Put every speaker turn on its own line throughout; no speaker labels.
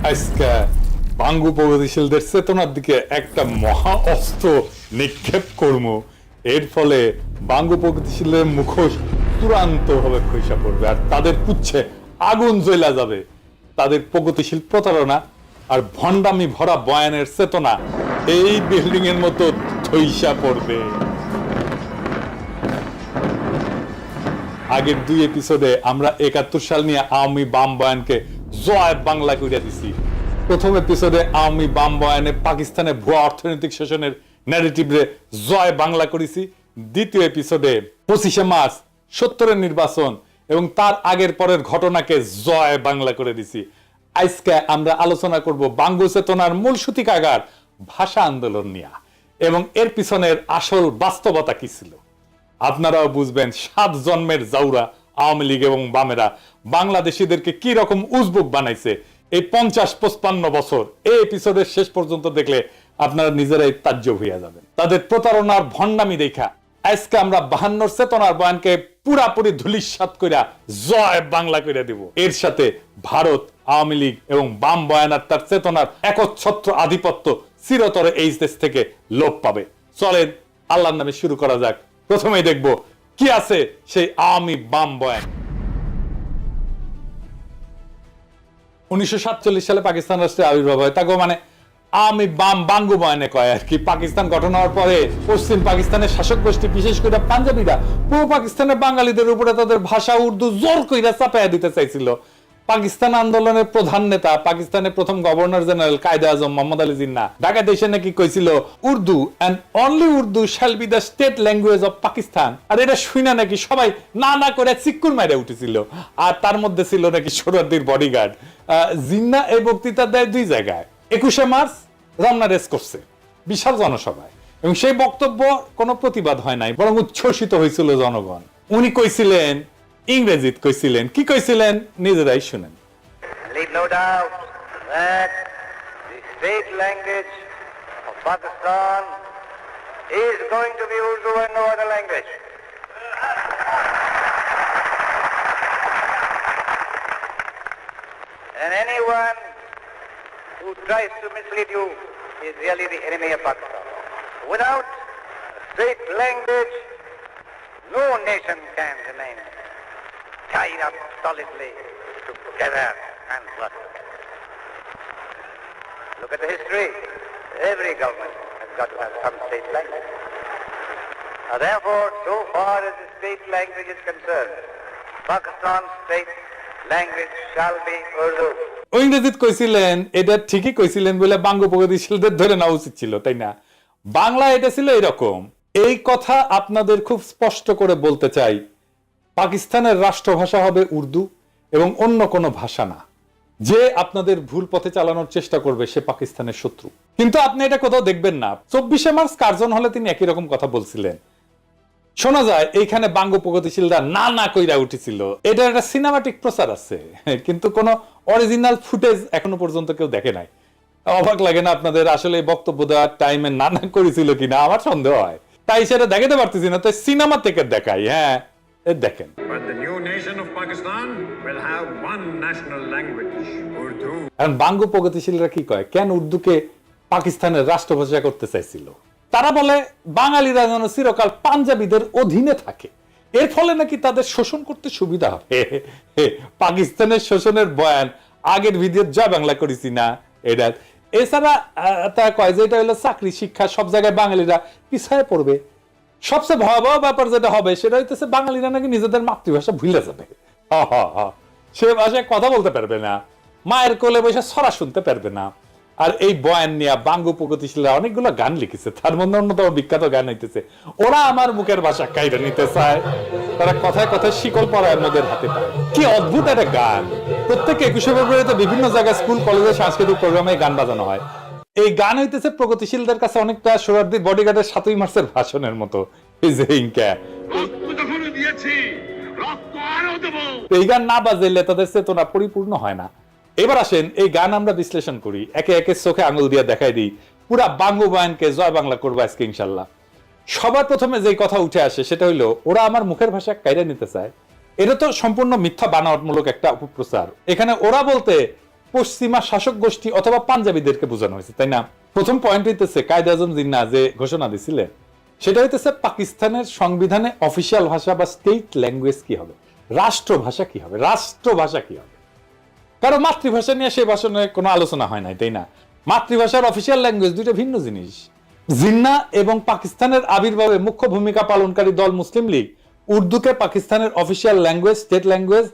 আজকে বাঙ্গু প্রগতিশীলদের চেতনার দিকে একটা মহা অস্ত্র নিক্ষেপ করবো। এর ফলে বাঙ্গু প্রগতিশীলদের মুখোশ চূড়ান্ত ভাবে খসে পড়বে আর তাদের পুচ্ছে আগুন জ্বলা যাবে। তাদের প্রগতিশীল প্রতারণা আর ভণ্ডামি ভরা বয়ানের চেতনা এই বিল্ডিং এর মতো ধইসা পড়বে। আগের 2 এপিসোডে আমরা 71 সাল নিয়ে আওয়ামী বাম বয়ানকে জয় বাংলা কইরা দিছি। প্রথম এপিসোডে আওয়ামী বাম বয়ানে পাকিস্তানে ভুয়া অর্থনৈতিক শোষণের ন্যারেটিভে জয় বাংলা করেছি। দ্বিতীয় এপিসোডে 25শে মার্চ 70-এর নির্বাচন এবং তার আগের পরের ঘটনাকে জয় বাংলা করে দিছি। আজকে আমরা আলোচনা করব বাঙ্গু চেতনার মূল সূতিকাগার ভাষা আন্দোলন নিয়ে এবং এর পিছনের আসল বাস্তবতা কি ছিল। আপনারাও বুঝবেন 7 জন্মের জাউরা আওয়ামী লীগ এবং বামেরা বাংলাদেশিদেরকে কি রকম উজবুক বানাইছে এই 50-55 বছর। এই এপিসোডের শেষ পর্যন্ত দেখলে আপনারা নিজেরাই তাজ্জব হইয়া যাবেন। তাদের প্রতারণার ভণ্ডামি দেখা আজকে আমরা 52 চেতনার বয়ানকে পুরাপুরি ধূলিসাৎ কইরা জয় বাংলা কইরা দেব। এর সাথে ভারত, আওয়ামী লীগ এবং বাম বয়ান আর তার চেতনার একচ্ছত্র আধিপত্য চিরতরে এই দেশ থেকে লোপ পাবে। চলেন আল্লাহর নামে শুরু করা যাক। প্রথমেই দেখব কি আছে সেই আওয়ামী বাম বয়ান। 1947 সালে পাকিস্তান রাষ্ট্রের আবির্ভাব হয়। তাকে মানে আওয়ামী বাম বাঙ্গু বয়ানে কয় আর কি। পাকিস্তান গঠন হওয়ার পরে পশ্চিম পাকিস্তানের শাসক গোষ্ঠী বিশেষ করে পাঞ্জাবিরা পূর্ব পাকিস্তানের বাঙালিদের উপরে তাদের ভাষা উর্দু জোর কইরা চাপাইয়া দিতে চাইছিল। পাকিস্তান আন্দোলনের প্রধান নেতা পাকিস্তানের প্রথম গভর্নর জেনারেল কায়েদে আজম মোহাম্মদ আলী জিন্না ঢাকায় এসে নাকি কইছিল Urdu and only Urdu shall be the state language of Pakistan. আর এটা শুনা নাকি সবাই না না করে চিক্কুর মাইরে উঠেছিল। আর তার মধ্যে ছিল নাকি সোহরাওয়ার্দীর বডিগার্ড। জিন্না এই বক্তৃতা দেয় 2 জায়গায়। 21শে মার্চ রমনা রেস করছে বিশাল জনসভায় এবং সেই বক্তব্য কোনো প্রতিবাদ হয় নাই, বরং উচ্ছ্বসিত হয়েছিল জনগণ। উনি কইছিলেন ইংরেজিতে কইছিলেন। কি কইছিলেন নিজেরাই শুনেন।
Leave no doubt that the state language of Pakistan is going to be Urdu and no other language. And anyone who tries to mislead you is really the enemy of Pakistan. Without a state language, no nation can remain tied up solidly together and prosper. Look at the history. Every government has got to have some state language. Therefore, so far as the state language is concerned, Pakistan's state language shall be Urdu.
ইংরেজিতে কইছিলেন, এটা ঠিকই কইছিলেন বলে বাঙ্গু প্রগতিশীলদের ধরে নেওয়া উচিত ছিল, তাই না? বাংলা এটা ছিল এরকম। এই কথা আপনাদের খুব স্পষ্ট করে বলতে চাই, পাকিস্তানের রাষ্ট্রভাষা হবে উর্দু এবং অন্য কোনো ভাষা না। যে আপনাদের ভুল পথে চালানোর চেষ্টা করবে সে পাকিস্তানের শত্রু। কিন্তু আপনি এটা কোথাও দেখবেন না। 24শে মার্চ কার্জন হলে তিনি একই রকম কথা বলছিলেন। শোনা যায় এইখানে বাঙ্গু প্রগতিশীলরা না না কইরা উঠেছিল। এটা একটা সিনেমাটিক প্রচার আছে, কিন্তু কোনো অরিজিনাল ফুটেজ এখনো পর্যন্ত কেউ দেখে নাই। অবাক লাগে না আপনাদের? আসলে বক্তব্য দেওয়ার টাইমে না না করেছিল কিনা আমার সন্দেহ হয়, তাই সেটা দেখাতে পারতেছি না, তাই সিনেমা থেকে দেখাই। হ্যাঁ দেখেন।
But the new nation of Pakistan will have one national language, Urdu.
এখন বাঙ্গু প্রগতিশীলরা কি কয়, কেন উর্দুকে পাকিস্তানের রাষ্ট্রভাষা করতে চাইছিল? তারা বলে বাঙালিরা যেন চিরকাল পাঞ্জাবিদের অধীনে থাকে, এর ফলে নাকি তাদের শোষণ করতে সুবিধা হবে। পাকিস্তানের শোষণের বয়ান আগের ভিডিও জয় বাংলা করেছি না এটা। এছাড়া তা কয় যে এটা হলো চাকরি শিক্ষা সব জায়গায় বাঙালিরা পিছায় পড়বে। সবচেয়ে ভয়াবহ ব্যাপার যেটা হবে সেটা হইতেছে বাঙালিরা নাকি নিজেদের মাতৃভাষা ভুলে যাবে। সে ভাষায় কথা বলতে পারবে না, মায়ের কোলে বসে ছড়া শুনতে পারবে না। আর এই বয়ান নিয়ে বাঙ্গু প্রগতিশীলরা অনেকগুলো গান লিখেছে, তার মধ্যে অন্যতম বিখ্যাত গান হইতেছে ওরা আমার মুখের ভাষা কাইরা নিতে চায়, তারা কথায় কথায় শিকল পরায় মোদের হাতে পায়। কি অদ্ভুত একটা গান। প্রত্যেক 21শে ফেব্রুয়ারিতে বিভিন্ন জায়গায় স্কুল কলেজে সাংস্কৃতিক প্রোগ্রামে গান বাজানো হয়। এই গান হইতেছে প্রগতিশীলদের কাছে অনেকটা সোহরাওয়ার্দীর বডিগার্ডের 7ই মার্চের ভাষণের মতো। এই গান না বাজাইলে তাদের চেতনা পরিপূর্ণ হয় না। এবার আসেন এই গান আমরা বিশ্লেষণ করি, একে একে চোখে আঙুল দিয়ে দেখাই দিই। পুরা বাঙ্গু বয়ানকে জয় বাংলা করবো আজকে ইনশাল্লাহ। সবার প্রথমে যে কথা উঠে আসে সেটা হইলো ওরা আমার মুখের ভাষা কাইরা নিতে চায়। এটা তো সম্পূর্ণ মিথ্যা বানাওয়াটমূলক একটা অপপ্রচার। এখানে ওরা বলতে পশ্চিমা শাসক গোষ্ঠী অথবা পাঞ্জাবিদেরকে বোঝানো হয়েছে, তাই না? প্রথম পয়েন্ট হইতেছে কায়েদ আজম জিন্নাহ যে ঘোষণা দিছিলেন সেটা হইতেছে পাকিস্তানের সংবিধানে অফিসিয়াল ভাষা বা স্টেট ল্যাঙ্গুয়েজ কি হবে, রাষ্ট্রভাষা কি হবে, রাষ্ট্রভাষা কি হবে। কারণ মাতৃভাষা নিয়ে সেই ভাষণে কোনো আলোচনা হয় নাই, তাই না? মাতৃভাষার অফিসিয়াল ল্যাঙ্গুয়েজ দুইটা ভিন্ন জিনিস। জিন্নাহ এবং পাকিস্তানের আবির্ভাবে মুখ্য ভূমিকা পালনকারী দল মুসলিম লীগ উর্দুকে পাকিস্তানের অফিসিয়াল ল্যাঙ্গুয়েজ, স্টেট ল্যাঙ্গুয়েজ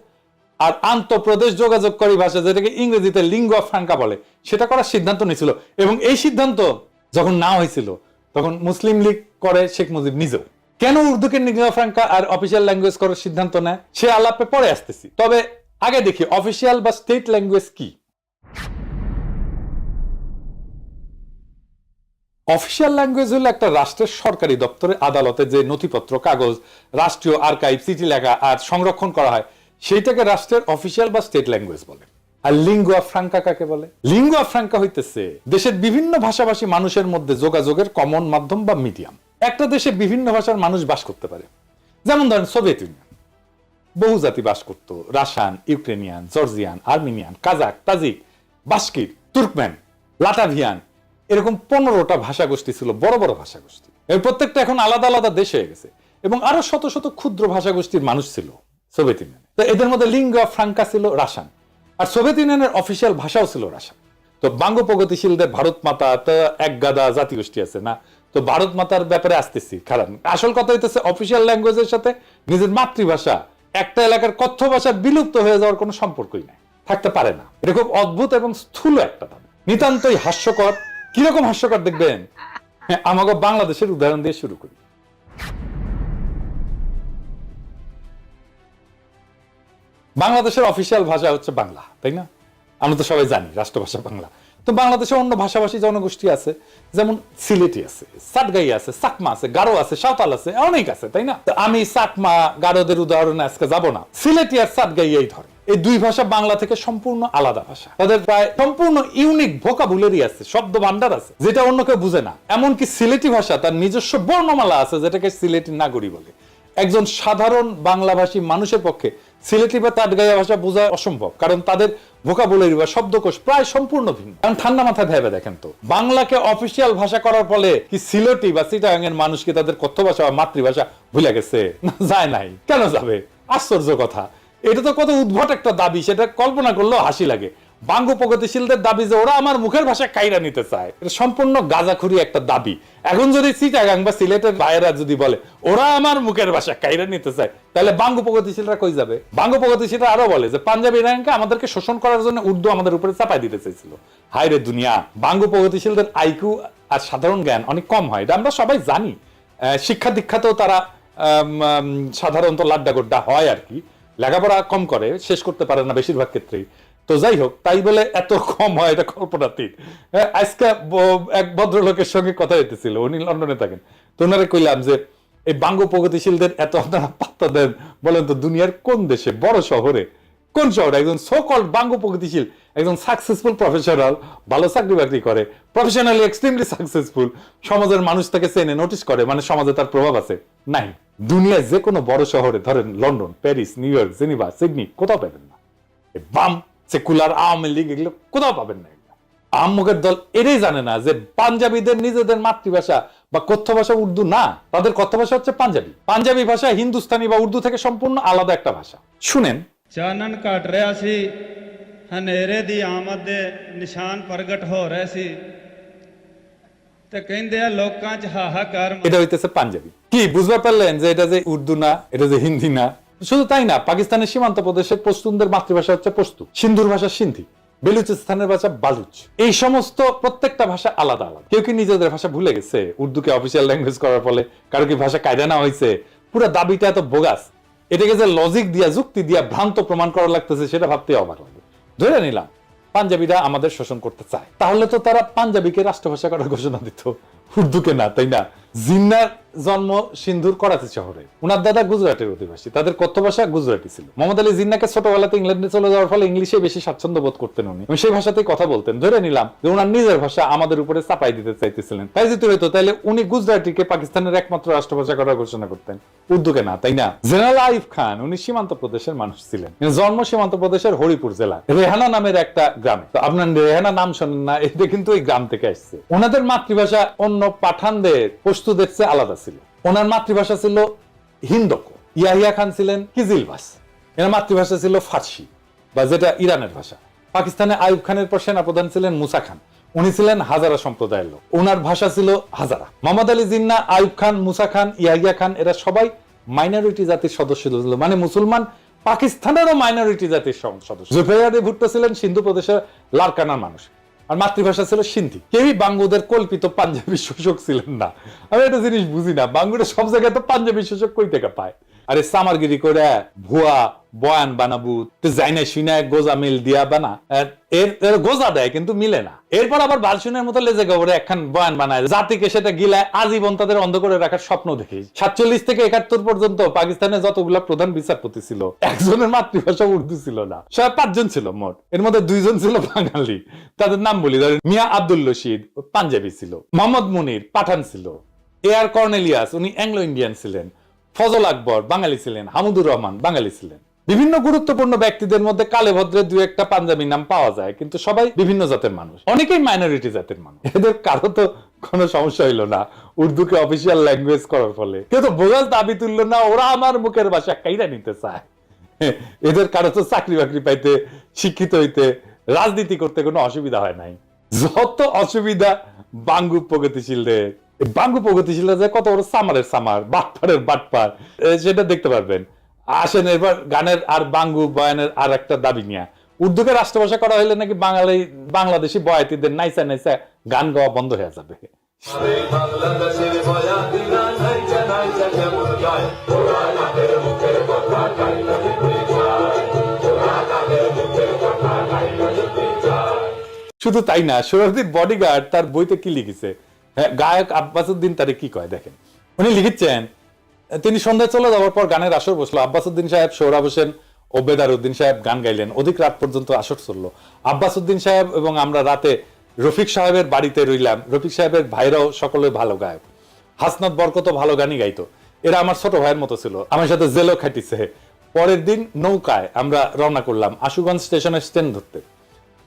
আর আন্তঃপ্রদেশ যোগাযোগকারী ভাষা, যেটাকে ইংরেজিতে লিঙ্গুয়া ফ্রাঙ্কা বলে, সেটা করার সিদ্ধান্ত নিয়েছিল। এবং এই সিদ্ধান্ত যখন না হয়েছিল তখন মুসলিম লীগ করে শেখ মুজিব নিজেও। কেন উর্দুকে লিঙ্গুয়া ফ্রাঙ্কা আর অফিসিয়াল ল্যাঙ্গুয়েজ করার সিদ্ধান্ত নেয় সে আলাপে পরে আসতেছি, তবে আগে দেখি অফিসিয়াল বা স্টেট ল্যাঙ্গুয়েজ কি। অফিসিয়াল ল্যাঙ্গুয়েজ হলো একটা রাষ্ট্রের সরকারি দপ্তরে, আদালতে যে নথিপত্র, কাগজ, রাষ্ট্রীয় আর্কাইভ, চিঠি লেখা আর সংরক্ষণ করা হয় সেইটাকে রাষ্ট্রের অফিসিয়াল বা স্টেট ল্যাঙ্গুয়েজ বলে। আর লিঙ্গুয়া ফ্রাঙ্কা কাকে বলে? লিঙ্গুয়া ফ্রাঙ্কা হইতেছে দেশের বিভিন্ন ভাষাভাষী মানুষের মধ্যে যোগাযোগের কমন মাধ্যম বা মিডিয়াম। একটা দেশে বিভিন্ন ভাষার মানুষ বাস করতে পারে, যেমন ধরেন সোভিয়েত ইউনিয়ন, বহু জাতি বাস করত, Russian, Ukrainian, Georgian, Armenian, Kazakh, Tajik, Bashkir, Turkmen, Latvian, এরকম 15টা ভাষা গোষ্ঠী ছিল, বড় বড় ভাষা গোষ্ঠী। এর প্রত্যেকটা এখন আলাদা আলাদা দেশ হয়ে গেছে এবং আরো শত শত ক্ষুদ্র ভাষা গোষ্ঠীর মানুষ ছিল সোভিয়েত ইউনিয়নে। তো এদের মধ্যে লিঙ্গুয়া ফ্রাঙ্কা ছিল রাশিয়ান, আর সোভিয়েত ইউনিয়নের অফিসিয়াল ভাষাও ছিল রাশিয়ান। তো বাঙ্গ প্রগতিশীলদের ভারত মাতা তো এক গাদা জাতিগোষ্ঠী আছে না, তো ভারত মাতার ব্যাপারে আসতেছি। কারণ আসল কথা হইতেছে অফিসিয়াল ল্যাঙ্গুয়েজের সাথে নিজের মাতৃভাষা, একটা এলাকার কথ্য ভাষা বিলুপ্ত হয়ে যাওয়ার কোনো সম্পর্কই নাই, থাকতে পারে না। এটা খুব অদ্ভুত এবং স্থূল একটা দাবি, নিতান্তই হাস্যকর। কিরকম হাস্যকর দেখবেন, আমাকে বাংলাদেশের উদাহরণ দিয়ে শুরু করি। বাংলাদেশের অফিসিয়াল ভাষা হচ্ছে বাংলা, তাই না? আমরা তো সবাই জানি রাষ্ট্রভাষা বাংলা। তো বাংলাদেশে অন্য ভাষাভাষী জনগোষ্ঠী আছে, যেমন সিলেটি আছে, সাতগাই আছে, চাকমা আছে, গারো আছে, সাঁওতাল আছে, অনেক আছে, তাই না? তো আমি চাকমা গারোদের উদাহরণে আজকে যাব না, সিলেটি আর সাতগাই এই ধরে। এই দুই ভাষা বাংলা থেকে সম্পূর্ণ আলাদা ভাষা, তাদের প্রায় সম্পূর্ণ ইউনিক ভোকাবুলারি আছে, শব্দ ভান্ডার আছে, যেটা অন্য কেউ বুঝে না। এমনকি সিলেটি ভাষা তার নিজস্ব বর্ণমালা আছে, যেটাকে সিলেটি নাগরী বলে। একজন সাধারণ বাংলাভাষী মানুষের পক্ষে সিলেটি বা তাটগাইয়া ভাষা বোঝা অসম্ভব, কারণ তাদের ভোকাবুলারি বা শব্দকোষ প্রায় সম্পূর্ণ ভিন্ন। কারণ ঠান্ডা মাথায় ভেবে দেখেন তো, বাংলাকে অফিসিয়াল ভাষা করার ফলে কি সিলেটি বা চিটাগাং এর মানুষ কি তাদের কথ্য ভাষা বা মাতৃভাষা ভুলে গেছে? না, যায় নাই। কেন যাবে? আশ্চর্য কথা। এটা তো কত উদ্ভট একটা দাবি, সেটা কল্পনা করলেও হাসি লাগে। বাঙ্গ প্রগতিশীলদের দাবি যে ওরা আমার মুখের ভাষা কাইরা নিতে চায়, এটা সম্পূর্ণ গাঁজাখুরি একটা দাবি। এখন যদি চিটাগাং বা সিলেটের ভাইয়েরা যদি বলে ওরা আমার মুখের ভাষা কাইরা নিতে চায়, তাহলে বাঙ্গ প্রগতিশীলরা কই যাবে? বাঙ্গ প্রগতিশীলরা আরো বলে যে পাঞ্জাবি ইরানকে আমাদেরকে শোষণ করার জন্য উর্দু আমাদের উপরে চাপাই দিতে চাইছিল। হায় রে দুনিয়া! বাঙ্গ প্রগতিশীলদের আইকিউ আর সাধারণ জ্ঞান অনেক কম হয়, এটা আমরা সবাই জানি। শিক্ষা দীক্ষাতেও তারা সাধারণত লাড্ডা গোড্ডা হয় আর কি, লেখাপড়া কম করে, শেষ করতে পারে না বেশিরভাগ ক্ষেত্রেই। তো যাই হোক, তাই বলে এত কম হয় এটা কল্পনাতীত। আজকে এক ভদ্রলোকের সঙ্গে কথা হইতেছিল, উনি লন্ডনে থাকেন। তো ওনারে কইলাম যে এই বাঙ্গ প্রগতিশীলদের এত আপনারা পাত্তা দেন, বলেন তো দুনিয়ার কোন দেশে, বড় শহরে, কোন শহরে একজন সো কল্ড বাঙ্গ প্রগতিশীল, একজন সাকসেসফুল প্রফেশনাল, ভালো চাকরি বাকরি করে, প্রফেশনালি এক্সট্রিমলি সাকসেসফুল, সমাজের মানুষ তাকে চেনে, নোটিস করে, মানে সমাজে তার প্রভাব আছে? নাই। দুনিয়ায় যে কোনো বড় শহরে, ধরেন London, Paris, new York, Geneva, Sydney, কোথাও পাবেন না। বাম, সেকুলার, আওয়ামী লীগ, এগুলো কোথাও পাবেন না। আহম্মকের দল এটাই জানে না যে পাঞ্জাবিদের নিজেদের মাতৃভাষা বা কথ্য ভাষা উর্দু না, তাদের কথ্য ভাষা হচ্ছে পাঞ্জাবি। পাঞ্জাবি ভাষা হিন্দুস্তানি বা উর্দু থেকে সম্পূর্ণ আলাদা একটা ভাষা। শুনেন,
ਚਾਨਣ ਘਟ ਰਿਹਾ ਸੀ, ਹਨੇਰੇ ਦੀ ਆਮਦ ਦੇ ਨਿਸ਼ਾਨ ਪ੍ਰਗਟ ਹੋ ਰਹੇ ਸੀ ਤੇ ਕਹਿੰਦੇ ਆ ਲੋਕਾਂ 'ਚ ਹਾਹਾਕਾਰ।
এটা হইতেছে পাঞ্জাবি। কি বুঝতে পারলেন যে এটা যে উর্দু না, এটা যে হিন্দি না? শুধু তাই না, পাকিস্তানের সীমান্ত প্রদেশের পশতুনদের মাতৃভাষা হচ্ছে পশতু, সিন্ধুর ভাষা সিন্ধি, বেলুচিস্তানের ভাষা বালুচ। এই সমস্ত প্রত্যেকটা ভাষা আলাদা আলাদা। কেউ কি নিজেদের ভাষা ভুলে গেছে উর্দুকে অফিসিয়াল ল্যাঙ্গুয়েজ করার ফলে? কারো কি ভাষা কায়দা না হয়েছে? পুরো দাবিটা এত বোগাস, এটাকে যে লজিক দিয়া, যুক্তি দিয়া ভ্রান্ত প্রমাণ করা লাগতেছে, সেটা ভাবতে অবাক লাগে। ধরে নিলাম পাঞ্জাবিরা আমাদের শোষণ করতে চায়, তাহলে তো তারা পাঞ্জাবিকে রাষ্ট্রভাষা করার ঘোষণা দিত, উর্দুকে না, তাই না? জিন্নার জন্ম সিন্ধুর করাচি শহরে। উনার দাদা গুজরাটের অধিবাসী, তাদের কথ্য ভাষা গুজরাটি ছিল। মোহাম্মদ আলী জিন্নাকে ছোটবেলাতে ইংল্যান্ডে চলে যাওয়ার ফলে ইংলিশে বেশি স্বাচ্ছন্দ্য বোধ করতেন উনি, এবং সেই ভাষাতেই কথা বলতেন। ধরে নিলাম যে উনার নিজের ভাষা আমাদের উপরে চাপাই দিতে চাইতেছিলেন। তাই যদি হইতো তাহলে উনি গুজরাটিকে পাকিস্তানের একমাত্র রাষ্ট্রভাষা করার ঘোষণা করতেন, উর্দুকে না, তাই না? জেনারেল আইয়ুব খান উনি সীমান্ত প্রদেশের মানুষ ছিলেন, জন্ম সীমান্ত প্রদেশের হরিপুর জেলা রেহানা নামের একটা গ্রামে। তো আপনার রেহানা নাম শোনেন না, এটা কিন্তু এই গ্রাম থেকে আসছে। ওনাদের মাতৃভাষা অন্য পাঠানদের পশতুদের চেয়ে আলাদা ছিল। ওনার মাতৃভাষা ছিল হিন্দকো। ইয়াহিয়া খান ছিলেন কিজিলবাস, এর মাতৃভাষা ছিল ফার্সি বা যেটা ইরানের ভাষা। পাকিস্তানে আইয়ুব খানের পর সেনাপ্রধান ছিলেন মুসা খান, উনি ছিলেন হাজারা সম্প্রদায়ের লোক, ওনার ভাষা ছিল হাজারা। মোহাম্মদ আলী জিন্নাহ, আইয়ুব খান, মুসা খান, ইয়াহিয়া খান এরা সবাই মাইনরিটি জাতির সদস্য ছিল, মানে মুসলমান পাকিস্তানেরও মাইনরিটি জাতির সদস্য। জুলফিকার আলী ভুট্টো ছিলেন সিন্ধু প্রদেশের লারকানার মানুষ, আর মাতৃভাষা ছিল সিন্ধি। কেউই বাঙ্গুদের কল্পিত পাঞ্জাবি শোষক ছিলেন না। আমি একটা জিনিস বুঝি না, বাঙ্গুরা সব জায়গায় তো পাঞ্জাবি শোষক কই থেকে পায়? আরে সামারগিরি করে ভুয়া বয়ান বানাবু, জাইনা শুনে গোজা মিল দিয়া বানা, এর গোজা দেয় কিন্তু মিলে না। এরপর আবার বালসুনের মতো লেজে গবরে একখান বয়ান বানায়, জাতিকে সেটা গিলায় আজীবন তাদের অন্ধ করে রাখার স্বপ্ন দেখি। 47 থেকে 71 পর্যন্ত পাকিস্তানে যতগুলা প্রধান বিচারপতি ছিল, একজনের মাতৃভাষা উর্দু ছিল না। সবাই 5 জন ছিল মোট, এর মধ্যে 2 জন ছিল বাঙালি। তাদের নাম বলি, মিয়া আব্দুল রশিদ পাঞ্জাবি ছিল, মোহাম্মদ মুনির পাঠান ছিল, এআর কর্নেলিয়াস উনি অ্যাংলো ইন্ডিয়ান ছিলেন, ফজল আকবর বাঙালি ছিলেন, হামুদুর রহমান বাঙালি ছিলেন। বিভিন্ন গুরুত্বপূর্ণ ব্যক্তিদের মধ্যে কালে ভদ্রে 2-1টা পাঞ্জাবি নাম পাওয়া যায়, কিন্তু সবাই বিভিন্ন জাতের মানুষ, অনেকেই মাইনরিটি জাতের মানুষ। এদের কারো তো কোনো সমস্যা হইলো না উর্দুকে অফিসিয়াল ল্যাঙ্গুয়েজ করার ফলে, কেউ তো বোঝার দাবি তুললো না, ওরা আমার মুখের ভাষা কাইরা নিতে চায়। এদের কারো তো চাকরি বাকরি পাইতে, শিক্ষিত হইতে, রাজনীতি করতে কোনো অসুবিধা হয় নাই। যত অসুবিধা বাঙ্গু প্রগতিশীলদের। বাঙ্গু প্রগতিশীলরা যে কত বড় সামারের সামার, বাটপারের বাটপার, সেটা দেখতে পারবেন। আসেন এবার গানের আর বাঙ্গু বয়ানের আর একটা দাবি নিয়ে। উর্দুকে রাষ্ট্রভাষা করা হলে নাকি বাংলাদেশি বয়াতিদের নাইসা নাইসা গান গাওয়া বন্ধ হয়ে যাবে। শুধু তাই না, সোহরাওয়ার্দীর বডিগার্ড তার বইতে কি লিখেছে, গায়ক আব্বাস উদ্দিন তারে কি কয় দেখেন। উনি লিখেছেন, তিনি সন্ধ্যায় চলে যাওয়ার পর গানের আসর বসলো। আব্বাস উদ্দিন সাহেব, সোহরাব হোসেন ও বেদার উদ্দিন সাহেব গান গাইলেন। অধিক রাত পর্যন্ত আসর চললো। আব্বাস উদ্দিন সাহেব এবং আমরা রাতে রফিক সাহেবের বাড়িতে রইলাম। রফিক সাহেবের ভাইরাও সকলে ভালো গায়ক, হাসনাত বরকত ভালো গানই গাইতো। এরা আমার ছোট ভাইয়ের মতো ছিল, আমার সাথে জেলও খাটিছে। পরের দিন নৌকায় আমরা রওনা করলাম আশুগঞ্জ স্টেশনের স্ট্যান্ড ধরতে।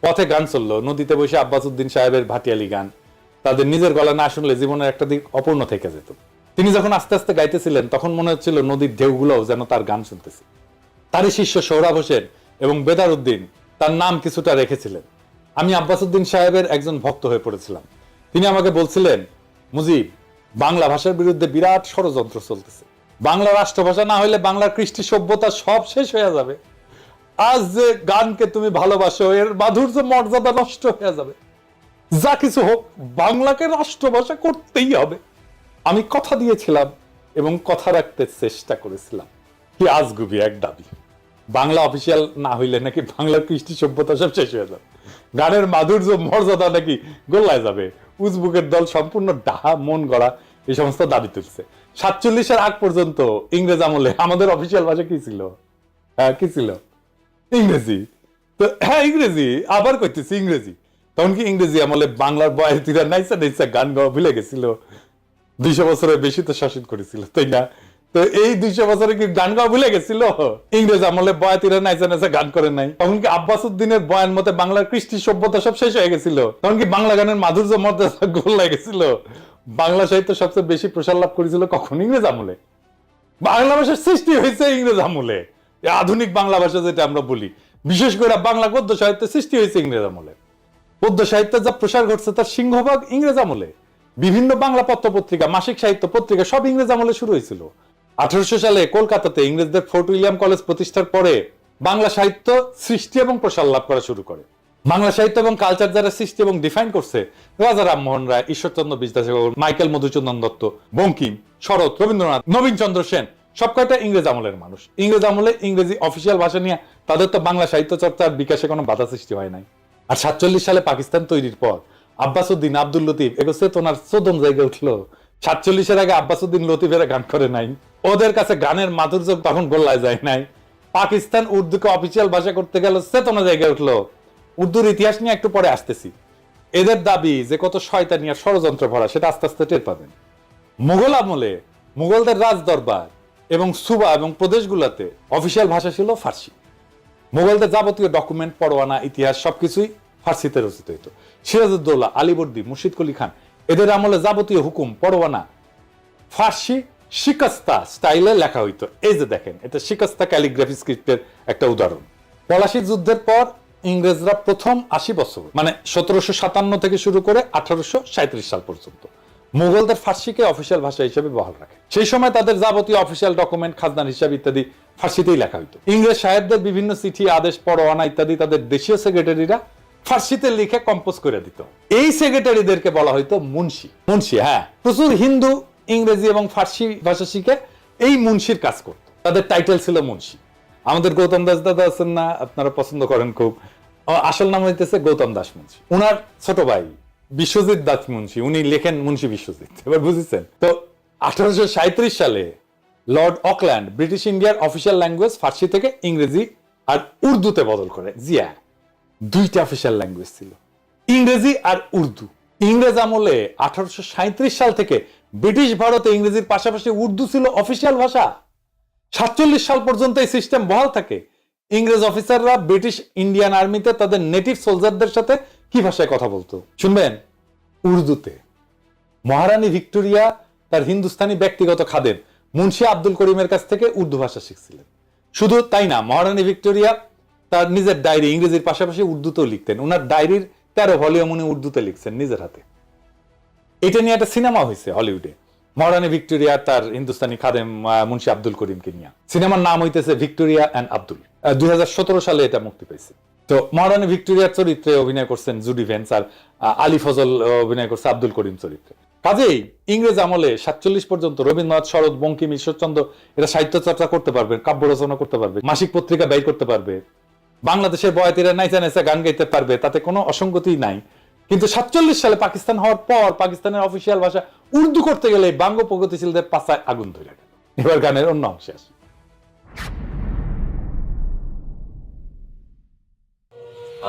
পথে গান চললো, নদীতে বসে আব্বাস উদ্দিন সাহেবের ভাটিয়ালি গান। তাদের নিজের গলা না শুনলে জীবনের একটা দিক অপূর্ণ থেকে যেত। তিনি যখন আস্তে আস্তে গাইতেছিলেন তখন মনে হচ্ছিল নদীর ঢেউগুলোও যেন তার গান শুনতেছে। তারই শিষ্য সোহরাব হোসেন এবং বেদার উদ্দিন তার নাম কিছুটা রেখেছিলেন। আমি আব্বাস উদ্দিন সাহেবের একজন ভক্ত হয়ে পড়েছিলাম। তিনি আমাকে বলছিলেন, মুজিব, বাংলা ভাষার বিরুদ্ধে বিরাট ষড়যন্ত্র চলতেছে। বাংলা রাষ্ট্রভাষা না হলে বাংলার কৃষ্টি সভ্যতা সব শেষ হয়ে যাবে। আজ যে গানকে তুমি ভালোবাসো এর মাধুর্য মর্যাদা নষ্ট হয়ে যাবে। যা কিছু হোক, বাংলাকে রাষ্ট্রভাষা করতেই হবে। আমি কথা দিয়েছিলাম এবং কথা রাখতে চেষ্টা করেছিলাম। কি আজগুবি এক দাবি, বাংলা অফিসিয়াল না হইলে নাকি বাংলার কৃষ্টি সভ্যতা সব শেষ হয়ে যাবে, গানের মাধুর্য মর্যাদা নাকি গোল্লায় যাবে। উজবুকের দল সম্পূর্ণ ডাহা মন গড়া এই সমস্ত দাবি তুলছে। 47-এর আগ পর্যন্ত ইংরেজ আমলে আমাদের অফিসিয়াল ভাষা কি ছিল? কি ছিল? ইংরেজি। তো ইংরেজি, আবার কইতেছি ইংরেজি। তখন কি ইংরেজি আমলে বাংলার বয়াতিরা নাইসা নাইসা গান গাওয়া ভুলে গেছিল? 200 বছরের বেশি তো শাসন করেছিল, তাই না? তো এই 200 বছরে কি গান গাওয়া ভুলে গেছিল? ইংরেজ আমলে বয়াতিরা নাইসা নাইসা গান করে নাই? তখন কি আব্বাস উদ্দিনের বয়ান মতে বাংলার কৃষ্টি সভ্যতা সব শেষ হয়ে গেছিল? তখন কি বাংলা গানের মাধুর্য মর্যাদা গোল্লায় গেছিল? বাংলা সাহিত্য সবচেয়ে বেশি প্রসার লাভ করেছিল কখন? ইংরেজ আমলে। বাংলা ভাষার সৃষ্টি হয়েছে ইংরেজ আমলে। আধুনিক বাংলা ভাষা যেটা আমরা বলি, বিশেষ করে বাংলা গদ্য সাহিত্যের সৃষ্টি হয়েছে ইংরেজ আমলে। পদ্য সাহিত্যের যা প্রসার ঘটছে তার সিংহভাগ ইংরেজ আমলে। বিভিন্ন বাংলা পত্র পত্রিকা, মাসিক সাহিত্য পত্রিকা সব ইংরেজ আমলে শুরু হয়েছিল। 1800 সালে কলকাতাতে ইংরেজদের ফোর্ট উইলিয়াম কলেজ প্রতিষ্ঠার পরে বাংলা সাহিত্য সৃষ্টি এবং প্রসার লাভ করা শুরু করে। বাংলা সাহিত্য এবং কালচার যারা সৃষ্টি এবং ডিফাইন করছে, রাজা রামমোহন রায়, ঈশ্বরচন্দ্র বিদ্যাসাগর, মাইকেল মধুসূদন দত্ত, বঙ্কিম, শরৎ, রবীন্দ্রনাথ, নবীন চন্দ্র সেন, সব কয়টা ইংরেজ আমলের মানুষ। ইংরেজ আমলে ইংরেজি অফিসিয়াল ভাষা নিয়ে তাদের তো বাংলা সাহিত্য চর্চার বিকাশে কোনো বাধা সৃষ্টি হয় নাই। আর 47 সালে পাকিস্তান তৈরির পর আব্বাস উদ্দিন, আব্দুল লতিফ এগো চেতনার চোদন জায়গায় উঠলো। 47-এর আগে আব্বাসউদ্দিন লতিফেরা গান করে নাই, ওদের কাছে গানের মাধুর্য তখন গোল্লায় যায় নাই। পাকিস্তান উর্দুকে অফিসিয়াল ভাষা করতে গেল, চেতনা জায়গায় উঠলো। উর্দুর ইতিহাস নিয়ে একটু পরে আসতেছি। এদের দাবি যে কত শয়তানি আর ষড়যন্ত্র ভরা, সেটা আস্তে আস্তে টের পাবেন। মুঘল আমলে মুঘলদের রাজ দরবার এবং সুবা এবং প্রদেশগুলোতে অফিসিয়াল ভাষা ছিল ফার্সি। মুঘলদের যাবতীয় ডকুমেন্ট, পরোয়ানা, ইতিহাস সবকিছুই ফার্সিতে রচিত হইত। সিরাজউদ্দৌলা, আলীবর্দী, মুর্শিদ কুলি খান এদের আমলে যাবতীয় হুকুম, পরোয়ানা ফার্সি শিকস্তা স্টাইলে লেখা হইতো। এই যে দেখেন, এটা শিকস্তা ক্যালিগ্রাফি স্ক্রিপ্টের একটা উদাহরণ। পলাশী যুদ্ধের পর ইংরেজরা প্রথম 80 বছর, মানে 1757 থেকে শুরু করে 1837 সাল পর্যন্ত মুঘলদের ফার্সিকে অফিসিয়াল ভাষা হিসেবে বহাল রাখে। সেই সময় তাদের যাবতীয় অফিসিয়াল ডকুমেন্ট, খাজনার হিসাব ইত্যাদি ফার্সিতেই লেখা হইতো। ইংরেজ সাহেবদের বিভিন্ন চিঠি, আদেশ, পরোয়ানা ইত্যাদি তাদের দেশীয় সেক্রেটারিরা ফার্সিতে লিখে কম্পোজ করে দিত। এই সেক্রেটারিদেরকে বলা হইতো মুন্সি। মুন্সি, হ্যাঁ, প্রচুর হিন্দু ইংরেজি এবং ফার্সি ভাষা শিখে এই মুন্সির কাজ করত। তাদের টাইটেল ছিল মুন্সি। আমাদের গৌতম দাস দাদা আছেন না, আপনারা পছন্দ করেন খুব, আসল নাম হইতেছে গৌতম দাস মুন্সি। উনার ছোট ভাই বিশ্বজিৎ দাস মুন্সি, উনি লেখেন মুন্সি বিশ্বজিৎ। এবার বুঝেছেন তো? 1837 সালে লর্ড অকল্যান্ড ব্রিটিশ ইন্ডিয়ার অফিসিয়াল ল্যাঙ্গুয়েজ ফার্সি থেকে ইংরেজি আর উর্দুতে বদল করে। জিয়া, দুইটা অফিসিয়াল ল্যাঙ্গুয়েজ ছিল, ইংরেজি আর উর্দু। ইংরেজ আমলে 1837 সাল থেকে ব্রিটিশ ভারতে ইংরেজির পাশাপাশি উর্দু ছিল অফিসিয়াল ভাষা। 47 সাল পর্যন্ত এই সিস্টেম বহাল থাকে। ইংরেজ অফিসাররা ব্রিটিশ ইন্ডিয়ান আর্মিতে তাদের নেটিভ সোলজারদের সাথে কি ভাষায় কথা বলতো শুনবেন? উর্দুতে। মহারানী ভিক্টোরিয়া তার হিন্দুস্তানি ব্যক্তিগত খাদেম মুন্সি আব্দুল করিমের কাছ থেকে উর্দু ভাষা শিখছিলেন। শুধু তাই না, মহারানী ভিক্টোরিয়া তার নিজের ডায়েরি ইংরেজির পাশাপাশি উর্দুতেও লিখতেন। ওনার ডায়েরির 13 ভলিউম উনি উর্দুতে লিখছেন নিজের হাতে। এটা নিয়ে একটা সিনেমা হয়েছে হলিউডে, মহারানী ভিক্টোরিয়া তার হিন্দুস্তানি খাদেম মুন্সি আব্দুল করিমকে নিয়ে। সিনেমার নাম হইতেছে ভিক্টোরিয়া অ্যান্ড আব্দুল। 2017 সালে এটা মুক্তি পাইছে। তো মহারানী ভিক্টোরিয়ার চরিত্রে অভিনয় করছেন জুডি ভেন্স, আর আলী ফজল অভিনয় করছে আব্দুল করিম চরিত্রে। কাজেই ইংরেজ আমলে 47 পর্যন্ত রবীন্দ্রনাথ, শরৎ, বঙ্কিম, ঈশ্বরচন্দ্র এরা সাহিত্য চর্চা করতে পারবে, কাব্য রচনা করতে পারবে, মাসিক পত্রিকা ব্যয় করতে পারবে, বাংলাদেশের বয়াতিরা নাইচা নাইচা গান গাইতে পারবে, তাতে কোনো অসঙ্গতি নাই। কিন্তু 47 সালে পাকিস্তান হওয়ার পর পাকিস্তানের অফিসিয়াল ভাষা উর্দু করতে গেলে বাঙ্গ প্রগতিশীলদের পাছায় আগুন ধরে গেল। এবার গানের অন্য অংশে আসি।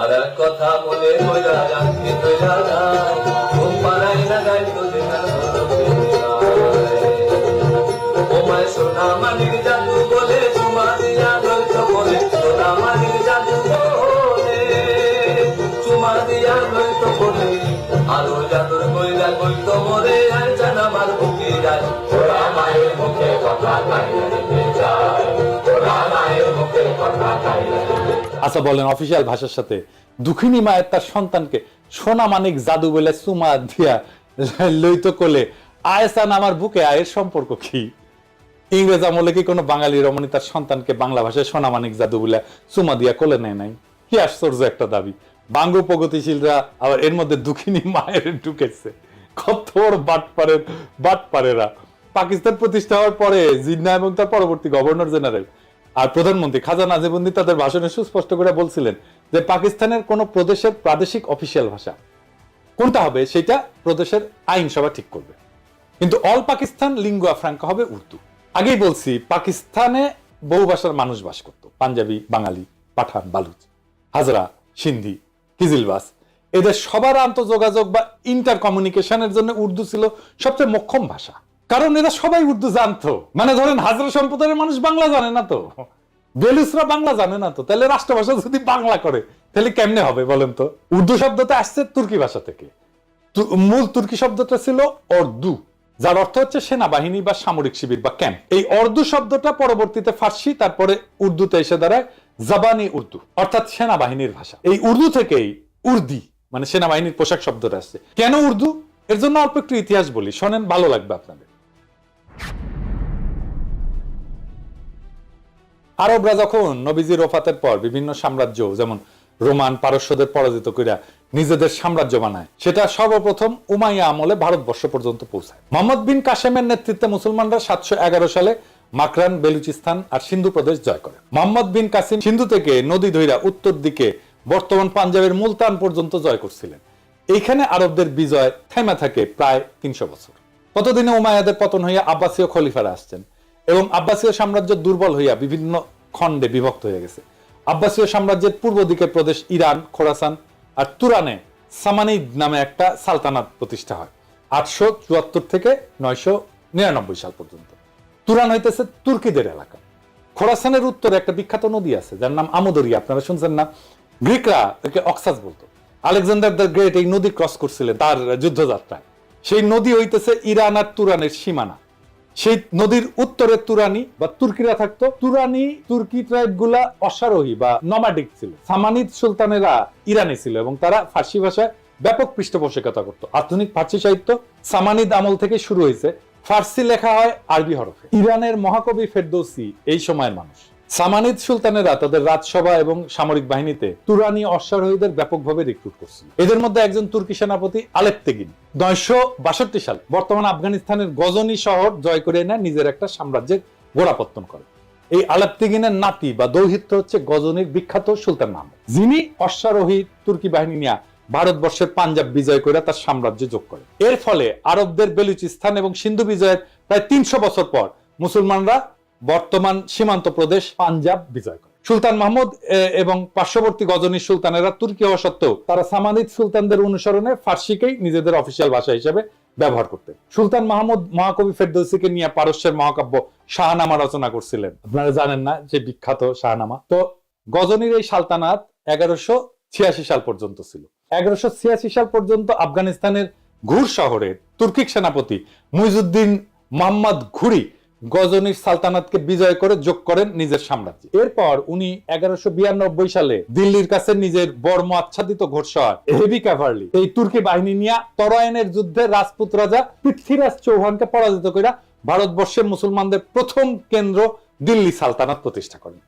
আর কথা মনে কইরা রাখি কইরা যায় ঘুম পাড়াই লাগাই তোদের ও মায় সোনা মানিক জাদু বলে চুমা দিয়া লইতো বলে সোনা মানিক জাদু বলে চুমা দিয়া লইতো বলে আলো জাদুর কইরা কইতো মরে আর জানা মার বুকে যায় ওরা মায়ের মুখে কথা কাইরা দিতে যায় ওরা মায়ের মুখে কথা কাইরা।
আচ্ছা বলেন, অফিসিয়াল ভাষার সাথে দুঃখিনী মায়ের তার সন্তানকে সোনা মানিক জাদু বলে চুমা দিয়া লইতো কোলে আয়সান আমার বুকে, আয়ের সম্পর্ক কি? ইংরেজ আমলে কি কোনো বাঙালি রমণী তার সন্তানকে বাংলা ভাষায় সোনা মানিক জাদু বলে চুমা দিয়া কোলে নেয় নাই? কি আশ্চর্য একটা দাবি। বাঙ্গ প্রগতিশীলরা আবার এর মধ্যে দুঃখিনী মায়ের ঢুকেছে। কত বড় বাটপারেরা। পাকিস্তান প্রতিষ্ঠা হওয়ার পরে জিন্নাহ এবং তার পরবর্তী গভর্নর জেনারেল আর প্রধানমন্ত্রী খাজা নাজিবুদ্দিন তাদের ভাষণে সুস্পষ্ট করে বলছিলেন যে পাকিস্তানের কোন প্রদেশের প্রাদেশিক অফিসিয়াল ভাষা কোনটা হবে সেটা প্রদেশের আইনসভা ঠিক করবে, কিন্তু অল পাকিস্তান লিঙ্গুয়া ফ্রাঙ্কা হবে উর্দু। আগেই বলছি, পাকিস্তানে বহু ভাষার মানুষ বাস করত, পাঞ্জাবি, বাঙালি, পাঠান, বালুচ, হাজরা, সিন্ধি, কিজিলবাস। এদের সবার আন্তঃযোগাযোগ বা ইন্টার কমিউনিকেশনের জন্য উর্দু ছিল সবচেয়ে মোক্ষম ভাষা, কারণ এরা সবাই উর্দু জানতো। মানে ধরেন হাজরা সম্প্রদায়ের মানুষ বাংলা জানে না তো, বেলুচরা বাংলা জানে না তো, তাহলে রাষ্ট্রভাষা যদি বাংলা করে তাহলে কেমনে হবে বলেন তো? উর্দু শব্দটা আসছে তুর্কি ভাষা থেকে। মূল তুর্কি শব্দটা ছিল অর্দু, যার অর্থ হচ্ছে সেনাবাহিনী বা সামরিক শিবির বা ক্যাম্প। এই অর্দু শব্দটা পরবর্তীতে ফার্সি, তারপরে উর্দুতে এসে দাঁড়ায় জাবানি উর্দু, অর্থাৎ সেনাবাহিনীর ভাষা। এই উর্দু থেকেই উর্দি মানে সেনাবাহিনীর পোশাক শব্দটা আসছে। কেন উর্দু? এর জন্য অল্প একটু ইতিহাস বলি, শোনেন, ভালো লাগবে আপনাদের। আরবরা যখন নবীজির ওফাতের পর বিভিন্ন সাম্রাজ্য যেমন রোমান, পারস্যদের পরাজিত কইরা নিজেদের সাম্রাজ্য বানায়, সেটা সর্বপ্রথম উমাইয়া আমলে ভারতবর্ষ পর্যন্ত পৌঁছায়। মোহাম্মদ বিন কাসেমের নেতৃত্বে মুসলমানরা 711 সালে মাকরান, বেলুচিস্তান আর সিন্ধু প্রদেশ জয় করে। মোহাম্মদ বিন কাসিম সিন্ধু থেকে নদী ধইরা উত্তর দিকে বর্তমান পাঞ্জাবের মুলতান পর্যন্ত জয় করছিলেন। এইখানে আরবদের বিজয় থেমে থাকে প্রায় 300 বছর। ততদিনে উমাইয়াদের পতন হইয়া আব্বাসীয় খলিফারা আসছেন এবং আব্বাসীয় সাম্রাজ্য দুর্বল হইয়া বিভিন্ন খণ্ডে বিভক্ত হয়ে গেছে। আব্বাসীয় সাম্রাজ্যের পূর্ব দিকের প্রদেশ ইরান, খোরাসান আর তুরানে সামানিদ নামে একটা সালতানাত প্রতিষ্ঠা হয় 874 থেকে 999 সাল পর্যন্ত। তুরান হইতেছে তুর্কিদের এলাকা। খোরাসানের উত্তরে একটা বিখ্যাত নদী আছে যার নাম আমুদরিয়া, আপনারা শুনছেন না? গ্রিকরা একে অক্সাস বলতো। আলেকজান্ডার দ্য গ্রেট এই নদী ক্রস করছিলেন তার যুদ্ধযাত্রায়। সেই নদী হইতেছে ইরান আর তুরানের সীমানা। সেই নদীর উত্তরে তুরানি বা তুর্কিরা থাকতো। তুরানি তুর্কি ট্রাইব গুলা অশ্বারোহী বা নমাডিক ছিল। সামানিদ সুলতানেরা ইরানি ছিল এবং তারা ফার্সি ভাষায় ব্যাপক পৃষ্ঠপোষকতা করত। আধুনিক ফার্সি সাহিত্য সামানিদ আমল থেকে শুরু হয়েছে। ফার্সি লেখা হয় আরবি হরফে। ইরানের মহাকবি ফেরদৌসি এই সময়ের মানুষ। সামানিদ সুলতানেরা তাদের রাজসভা এবং সামরিক বাহিনীতে তুরানি অশ্বারোহীদের ব্যাপকভাবে রিক্রুট করছিল। এদের মধ্যে একজন তুর্কি সেনাপতি আলেপ্তেগিন 962 সাল বর্তমান আফগানিস্তানের গজনি শহর জয় করে এনে নিজের একটা সাম্রাজ্যের গোড়াপত্তন করে। এই আলেপ্তেগিনের নাতি বা দৌহিত্র হচ্ছে গজনির বিখ্যাত সুলতান মাহমুদ, যিনি অশ্বারোহী তুর্কি বাহিনী নিয়ে ভারতবর্ষের পাঞ্জাব বিজয় করে তার সাম্রাজ্য যোগ করে। এর ফলে আরবদের বেলুচিস্তান এবং সিন্ধু বিজয়ের প্রায় 300 বছর পর মুসলমানরা বর্তমান সীমান্ত প্রদেশ পাঞ্জাব বিজয় করে। সুলতান মাহমুদ এবং পার্শ্ববর্তী গজনী সুলতানেরা তুর্কি হওয়া সত্ত্বেও তারা সামানিদ সুলতানদের অনুসরণে ফার্সিকেই নিজেদের অফিসিয়াল ভাষা হিসেবে ব্যবহার করতেন। সুলতান মাহমুদ মহাকবি ফেরদৌসিকে নিয়ে পারস্যের মহাকাব্য শাহনামা রচনা করছিলেন। আপনারা জানেন না যে বিখ্যাত শাহনামা? তো গজনীর এই সালতানাত 1186 সাল পর্যন্ত ছিল। 1186 সাল পর্যন্ত আফগানিস্তানের ঘুর শহরে তুর্কিক সেনাপতি মুইজুদ্দিন মোহাম্মদ ঘুরি গজনির সালতানাতকে বিজয় করে যোগ করেন নিজের সাম্রাজ্যে। এরপর উনি 1192 সালে দিল্লির কাছে নিজের বর্ম আচ্ছাদিত ঘোড়সওয়ার হেভি ক্যাভারলি এই তুর্কি বাহিনী নিয়ে তরাইনের যুদ্ধে রাজপুত রাজা পৃথ্বীরাজ চৌহানকে পরাজিত করে ভারতবর্ষের মুসলমানদের প্রথম কেন্দ্র দিল্লি সালতানাত প্রতিষ্ঠা করেন।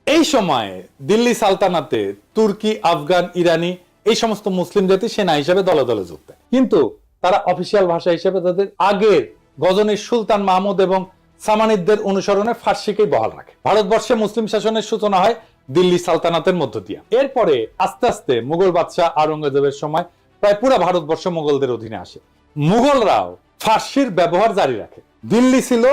এই সময়ে দিল্লি সালতানাতে তুর্কি, আফগান, ইরানি এই সমস্ত মুসলিম জাতি সেনা হিসেবে দলে দলে যোগ দেয়, কিন্তু তারা অফিসিয়াল ভাষা হিসেবে তাদের আগের গজনীর সুলতান মাহমুদ এবং সামানিদদের অনুসরণে ফার্সিকেই বহাল রাখে। ভারতবর্ষে মুসলিম শাসনের সূচনা হয় দিল্লি সালতানাতের মধ্য দিয়ে। এরপরে আস্তে আস্তে মুঘল বাদশাহ আওরঙ্গজেবের সময় প্রায় পুরো ভারতবর্ষ মুঘলদের অধীনে আসে। মুঘলরাও ফার্সির ব্যবহার জারি রাখে। দিল্লি ছিল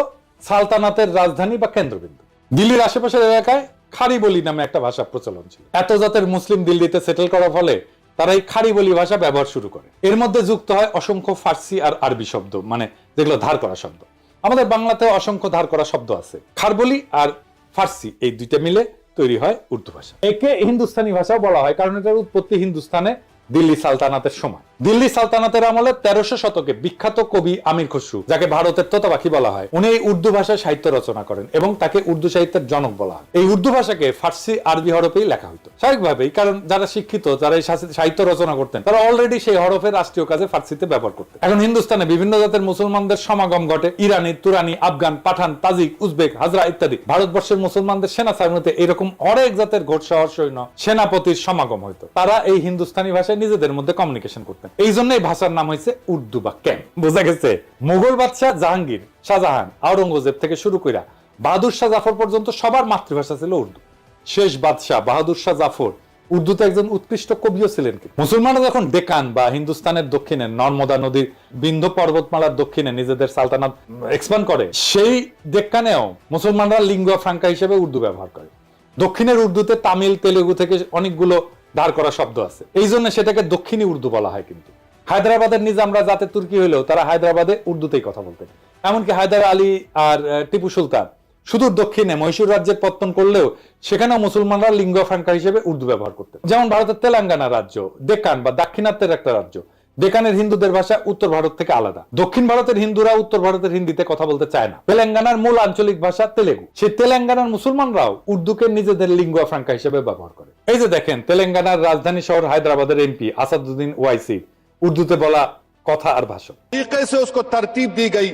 সালতানাতের রাজধানী বা কেন্দ্রবিন্দু। দিল্লির আশেপাশের এলাকায় খারি বলি নামে একটা ভাষা প্রচলন ছিল। এত জাতের মুসলিম দিল্লিতে সেটেল করার ফলে তারা এই খারি বলি ভাষা ব্যবহার শুরু করে। এর মধ্যে যুক্ত হয় অসংখ্য ফার্সি আর আরবি শব্দ, মানে যেগুলো ধার করা শব্দ। আমাদের বাংলাতে অসংখ্য ধার করা শব্দ আছে। খারবলি আর ফার্সি এই দুইটা মিলে তৈরি হয় উর্দু ভাষা। একে হিন্দুস্তানি ভাষাও বলা হয়, কারণ এটার উৎপত্তি হিন্দুস্তানে দিল্লি সালতানাতের সময়। দিল্লি সালতানাতের আমলে 1300 শতকে বিখ্যাত কবি আমির খসরু, যাকে ভারতের তোতাপাখি বলা হয়, উনি এই উর্দু ভাষায় সাহিত্য রচনা করেন এবং তাকে উর্দু সাহিত্যের জনক বলা হয়। এই উর্দু ভাষাকে ফার্সি আরবি হরফেই লেখা হতো স্বাভাবিকভাবেই, কারণ যারা শিক্ষিত, যারা এই সাহিত্য রচনা করতেন, তারা অলরেডি সেই হরফের রাষ্ট্রীয় কাজে ফার্সিতে ব্যবহার করতেন। এখন হিন্দুস্তানে বিভিন্ন জাতের মুসলমানদের সমাগম ঘটে। ইরানি, তুরানি, আফগান, পাঠান, তাজিক, উজবেক, হাজরা ইত্যাদি। ভারতবর্ষের মুসলমানদের সেনা সামরিতে এরকম অনেক জাতের ঘোড়সওয়ার সৈন্য সেনাপতির সমাগম হইতো। তারা এই হিন্দুস্তানি ভাষায় নিজেদের মধ্যে কমিউনিকেশন করতেন। এই জন্য এই ভাষার নাম হয়েছে উর্দু বা ক্যাম। বোঝা গেছে? মুঘল বাদশাহ জাহাঙ্গীর, শাহজাহান, আওরঙ্গজেব থেকে শুরু করে বাহাদুর শাহ জাফর পর্যন্ত সবার মাতৃভাষা ছিল উর্দু। শেষ বাদশাহ বাহাদুর শাহ জাফর উর্দুতে একজন উৎকৃষ্ট কবিও ছিলেন। মুসলমানরা যখন ডেকান বা হিন্দুস্তানের দক্ষিণে নর্মদা নদীর বিন্ধ্য পর্বতমালার দক্ষিণে নিজেদের সালতানাত এক্সপ্যান্ড করে, সেই ডেক্কানেও মুসলমানরা লিঙ্গুয়া ফ্রাঙ্কা হিসেবে উর্দু ব্যবহার করে। দক্ষিণের উর্দুতে তামিল, তেলেগু থেকে অনেকগুলো ধার করা শব্দ আছে, এই জন্য সেটাকে দক্ষিণী উর্দু বলা হয়। কিন্তু হায়দ্রাবাদের নিজামরা যাতে তুর্কি হইলেও তারা হায়দ্রাবাদে উর্দুতেই কথা বলতেন। এমনকি হায়দার আলী আর টিপু সুলতান সুদূর দক্ষিণে মহীশূর রাজ্যের পত্তন করলেও সেখানেও মুসলমানরা লিঙ্গুয়া ফ্রাঙ্কা হিসেবে উর্দু ব্যবহার করতেন। যেমন ভারতের তেলেঙ্গানা রাজ্য ডেকান বা দাক্ষিণাত্যের একটা রাজ্য। ডেকানের হিন্দুদের ভাষা উত্তর ভারত থেকে আলাদা। দক্ষিণ ভারতের হিন্দুরা উত্তর ভারতের হিন্দিতে কথা বলতে চায় না। তেলেঙ্গানার মূল আঞ্চলিক ভাষা তেলেগু। সেই তেলেঙ্গানার মুসলমানরাও উর্দুকে নিজেদের লিঙ্গুয়া ফ্রাঙ্কা হিসেবে ব্যবহার করে। এই যে দেখেন, তেলেঙ্গানার রাজধানী শহর হায়দ্রাবাদের এমপি আসাদুদ্দিন ওয়াইসি উর্দুতে বলা কথা আর ভাষণ।
तरीके से उसको तरतीब दी गई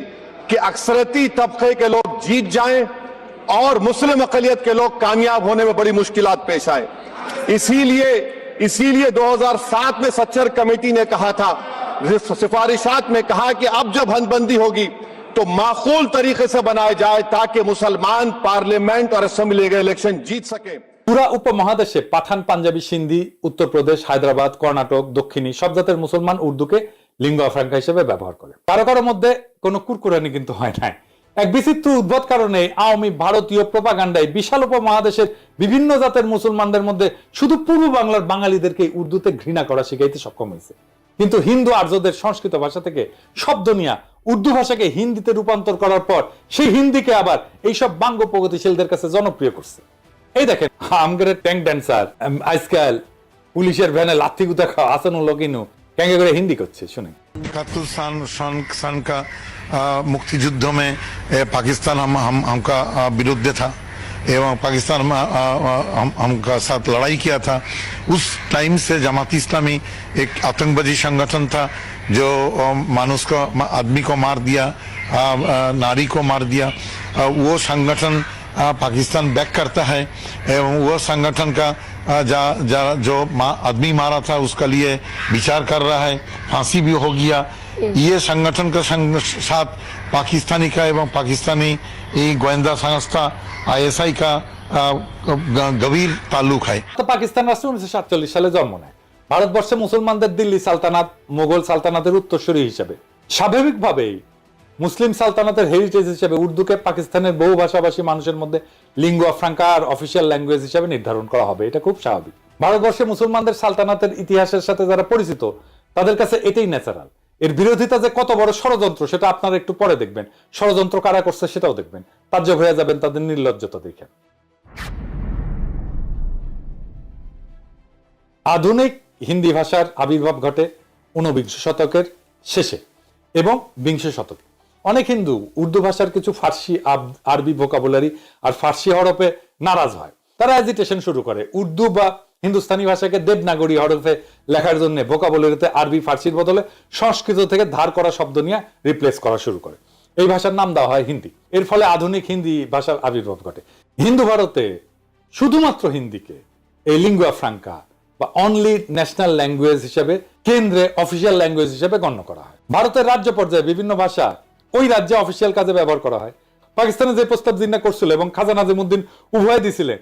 कि अक्सरती तबके के लोग जीत जाएं और मुस्लिम अकलियत के लोग कामयाब होने में बड़ी मुश्किलात पेश आए। इसीलिए 2007 में सच्चर कमेटी ने कहा था, सिफारिशात में कहा कि अब जब हदबंदी होगी तो माकूल तरीके से बनाए जाए ताकि मुसलमान पार्लियामेंट और असेंबली के इलेक्शन जीत सके।
পুরা উপমহাদেশে পাঠান, পাঞ্জাবি, সিন্ধি, উত্তরপ্রদেশ, হায়দ্রাবাদ, কর্ণাটক, দক্ষিণী সব জাতের মুসলমান উর্দুকে লিঙ্গুয়া ফ্রাঙ্কা হিসেবে ব্যবহার করে। কারো কারো মধ্যে কোনো কুরকুরানি কিন্তু হয় নাই। এক বিচিত্র উদ্ভট কারণে আওয়ামী ভারতীয় প্রোপাগান্ডায় বিশাল উপমহাদেশের বিভিন্ন জাতের মুসলমানদের মধ্যে শুধু পূর্ব বাংলার বাঙালিদেরকে উর্দুতে ঘৃণা করা শিখাইতে সক্ষম হয়েছে। কিন্তু হিন্দু আর্যদের সংস্কৃত ভাষা থেকে শব্দ নিয়ে উর্দু ভাষাকে হিন্দিতে রূপান্তর করার পর সেই হিন্দিকে আবার এইসব বাঙ্গ প্রগতিশীলদের কাছে জনপ্রিয় করছে। এই দেখেন আমগের ট্যাঙ্ক ড্যান্সার আজকাল পুলিশের ভ্যানে লাথি গুতা খাওয়া আসানুল লকিনু ক্যাঙ্গে করে হিন্দি করছে, শুনে।
71 सन का मुक्तियुद्ध में पाकिस्तान हमका विरुद्ध था एवं पाकिस्तान हमका साथ लड़ाई किया था। उस टाइम से जमात इस्लामी एक आतंकवादी संगठन था जो मानुष को, आदमी को मार दिया, नारी को मार दिया। वो संगठन पाकिस्तान बैक करता है एवं वो संगठन का जो आदमी मारा था उसका लिए विचार कर रहा है, फांसी भी हो गया। ये संगठन का साथ पाकिस्तानी का एवं पाकिस्तानी गोয়েন্দা संस्था ISI का गভীর ताल्लुक है।
তো পাকিস্তান রাষ্ট্র 1947 সালে জন্ম নেয়। ভারতবর্ষে মুসলমানদের দিল্লি সালতানাত মোগল সালতানাতের উত্তরসূরি হিসেবে। স্বাভাবিকভাবেই মুসলিম সালতানাতের হেরিটেজ হিসেবে উর্দুকে পাকিস্তানের বহু ভাষাভাষী মানুষের মধ্যে লিঙ্গুয়া ফ্রাঙ্কা আর অফিসিয়াল ল্যাঙ্গুয়েজ হিসেবে নির্ধারণ করা হবে, এটা খুব স্বাভাবিক। ভারতবর্ষে মুসলমানদের সালতানাতের ইতিহাসের সাথে যারা পরিচিত তাদের কাছে এটাই ন্যাচারাল। এর বিরোধিতা যে কত বড় ষড়যন্ত্র সেটা আপনারা একটু পরে দেখবেন, ষড়যন্ত্র কারা করছে সেটাও দেখবেন, তাজ্জব হয়ে যাবেন তাদের নির্লজ্জতা দেখে। আধুনিক হিন্দি ভাষার আবির্ভাব ঘটে 19 শতকের শেষে এবং 20 শতকে। অনেক হিন্দু উর্দু ভাষার কিছু ফার্সি আরবি ভোকাবুলারি আর ফার্সি হরফে নারাজ হয়। তারা এজিটেশন শুরু করে, উর্দু বা হিন্দুস্তানি ভাষাকে দেবনাগরী হরফে লেখার জন্য ভোকাবুলারিতে আরবি ফার্সির বদলে সংস্কৃত থেকে ধার করা শব্দ নিয়ে রিপ্লেস করা শুরু করে। এই ভাষার নাম দেওয়া হয় হিন্দি। এর ফলে আধুনিক হিন্দি ভাষার আবির্ভাব ঘটে। হিন্দু ভারতে শুধুমাত্র হিন্দিকে এই লিঙ্গুয়া ফ্রাঙ্কা বা অনলি ন্যাশনাল ল্যাঙ্গুয়েজ হিসেবে, কেন্দ্রে অফিসিয়াল ল্যাঙ্গুয়েজ হিসেবে গণ্য করা হয়। ভারতের রাজ্য পর্যায়ে বিভিন্ন ভাষা ওই রাজ্যে অফিসিয়াল কাজে ব্যবহার করা হয়। পাকিস্তানে যে প্রস্তাব জিন্না করছিল এবং খাজা নাজিমুদ্দিন উভয় দিছিলেন,